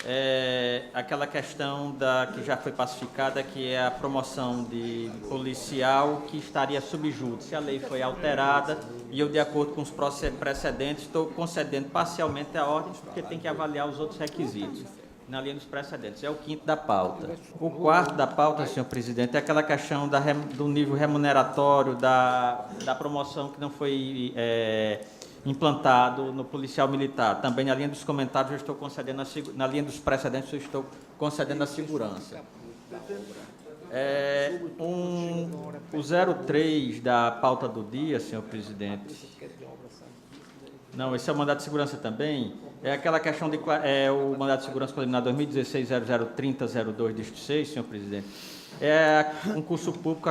é aquela questão que já foi pacificada, que é a promoção de policial que estaria subjúdice. A lei foi alterada e eu, de acordo com os precedentes, estou concedendo parcialmente a ordem, porque tem que avaliar os outros requisitos, na linha dos precedentes. É o quinto da pauta. O quarto da pauta, senhor presidente, é aquela questão do nível remuneratório, da promoção que não foi implantado no policial militar. Também na linha dos comentários eu estou concedendo, na linha dos precedentes eu estou concedendo a segurança. O 03 da pauta do dia, senhor presidente. Não, esse é o mandato de segurança também. É aquela questão de o mandato de segurança preliminar 2016-0030-02 distrito 6, senhor presidente. É um curso público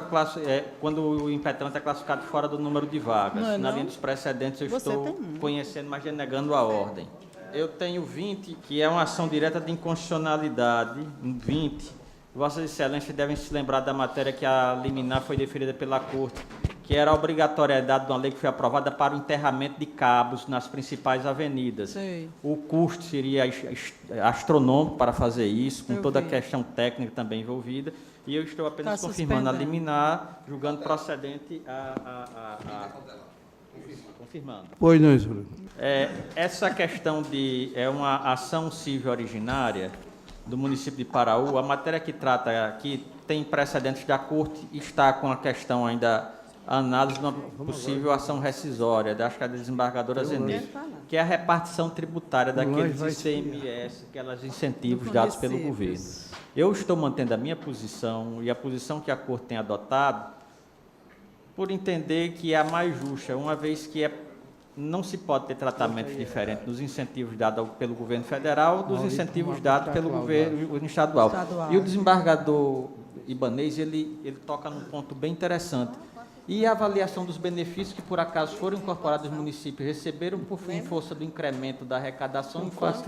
quando o impetrante é classificado fora do número de vagas. Não é, Na não? linha dos precedentes eu Você estou tem um. conhecendo, mas denegando a ordem. Eu tenho 20, que é uma ação direta de inconstitucionalidade. 20. Vossas Excelências devem se lembrar da matéria que a liminar foi deferida pela Corte, que era a obrigatoriedade de uma lei que foi aprovada para o enterramento de cabos nas principais avenidas. Sei. O custo seria astronômico para fazer isso, com Eu toda a vi. questão técnica também envolvida, e eu estou apenas Tá confirmando a suspendendo. liminar, julgando procedente confirmando. Pois não, Excelência. Essa questão é uma ação civil originária do município de Paraú. A matéria que trata aqui tem precedentes da Corte e está com a questão ainda a análise de uma possível ação rescisória, acho que é da desembargadora Zenê, que é a repartição tributária daqueles ICMS, aqueles incentivos dados pelo governo. Eu estou mantendo a minha posição e a posição que a Corte tem adotado, por entender que é a mais justa, uma vez que não se pode ter tratamento diferente dos incentivos dados pelo governo federal dos incentivos dados pelo governo estadual. E o desembargador Ibanez, ele toca num ponto bem interessante, E a avaliação dos benefícios que, por acaso, foram incorporados nos municípios, receberam em força do incremento da arrecadação em face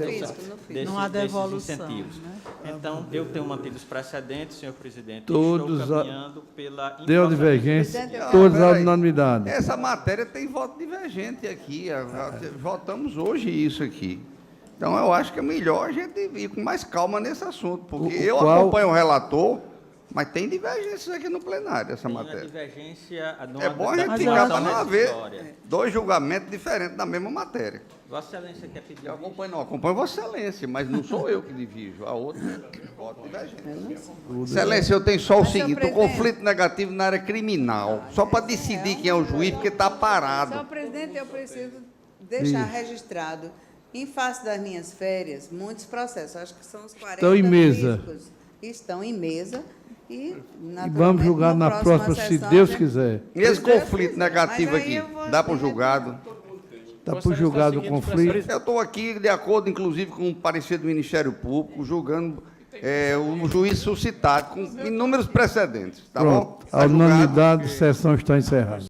Não há desses devolução, incentivos. né? Então, eu tenho mantido os precedentes, senhor presidente, Todos e estou caminhando pela... Deu divergência, todos à unanimidade. Essa matéria tem voto divergente aqui. Votamos hoje isso aqui. Então, eu acho que é melhor a gente ir com mais calma nesse assunto, porque eu acompanho o relator, mas tem divergências aqui no plenário, essa matéria. Divergência, É bom a gente ficar para não haver dois julgamentos diferentes da mesma matéria. Vossa Excelência quer pedir... Eu acompanho Vossa Excelência, mas não sou eu que divido, a outra voto divergente. Excelência, eu tenho só o seguinte, o conflito negativo na área criminal, só para decidir quem é o juiz, porque está parado. Senhor presidente, eu preciso deixar registrado, em face das minhas férias, muitos processos, acho que são os 40 estão em mesa. Estão em mesa e vamos julgar na próxima, se Deus quiser. E esse conflito negativo aqui, dá para o julgado? Dá para o julgado o conflito? Eu estou aqui, de acordo, inclusive, com o parecer do Ministério Público, julgando o juiz suscitado, com inúmeros precedentes. Tá Pronto, bom? a unanimidade, a sessão está encerrada.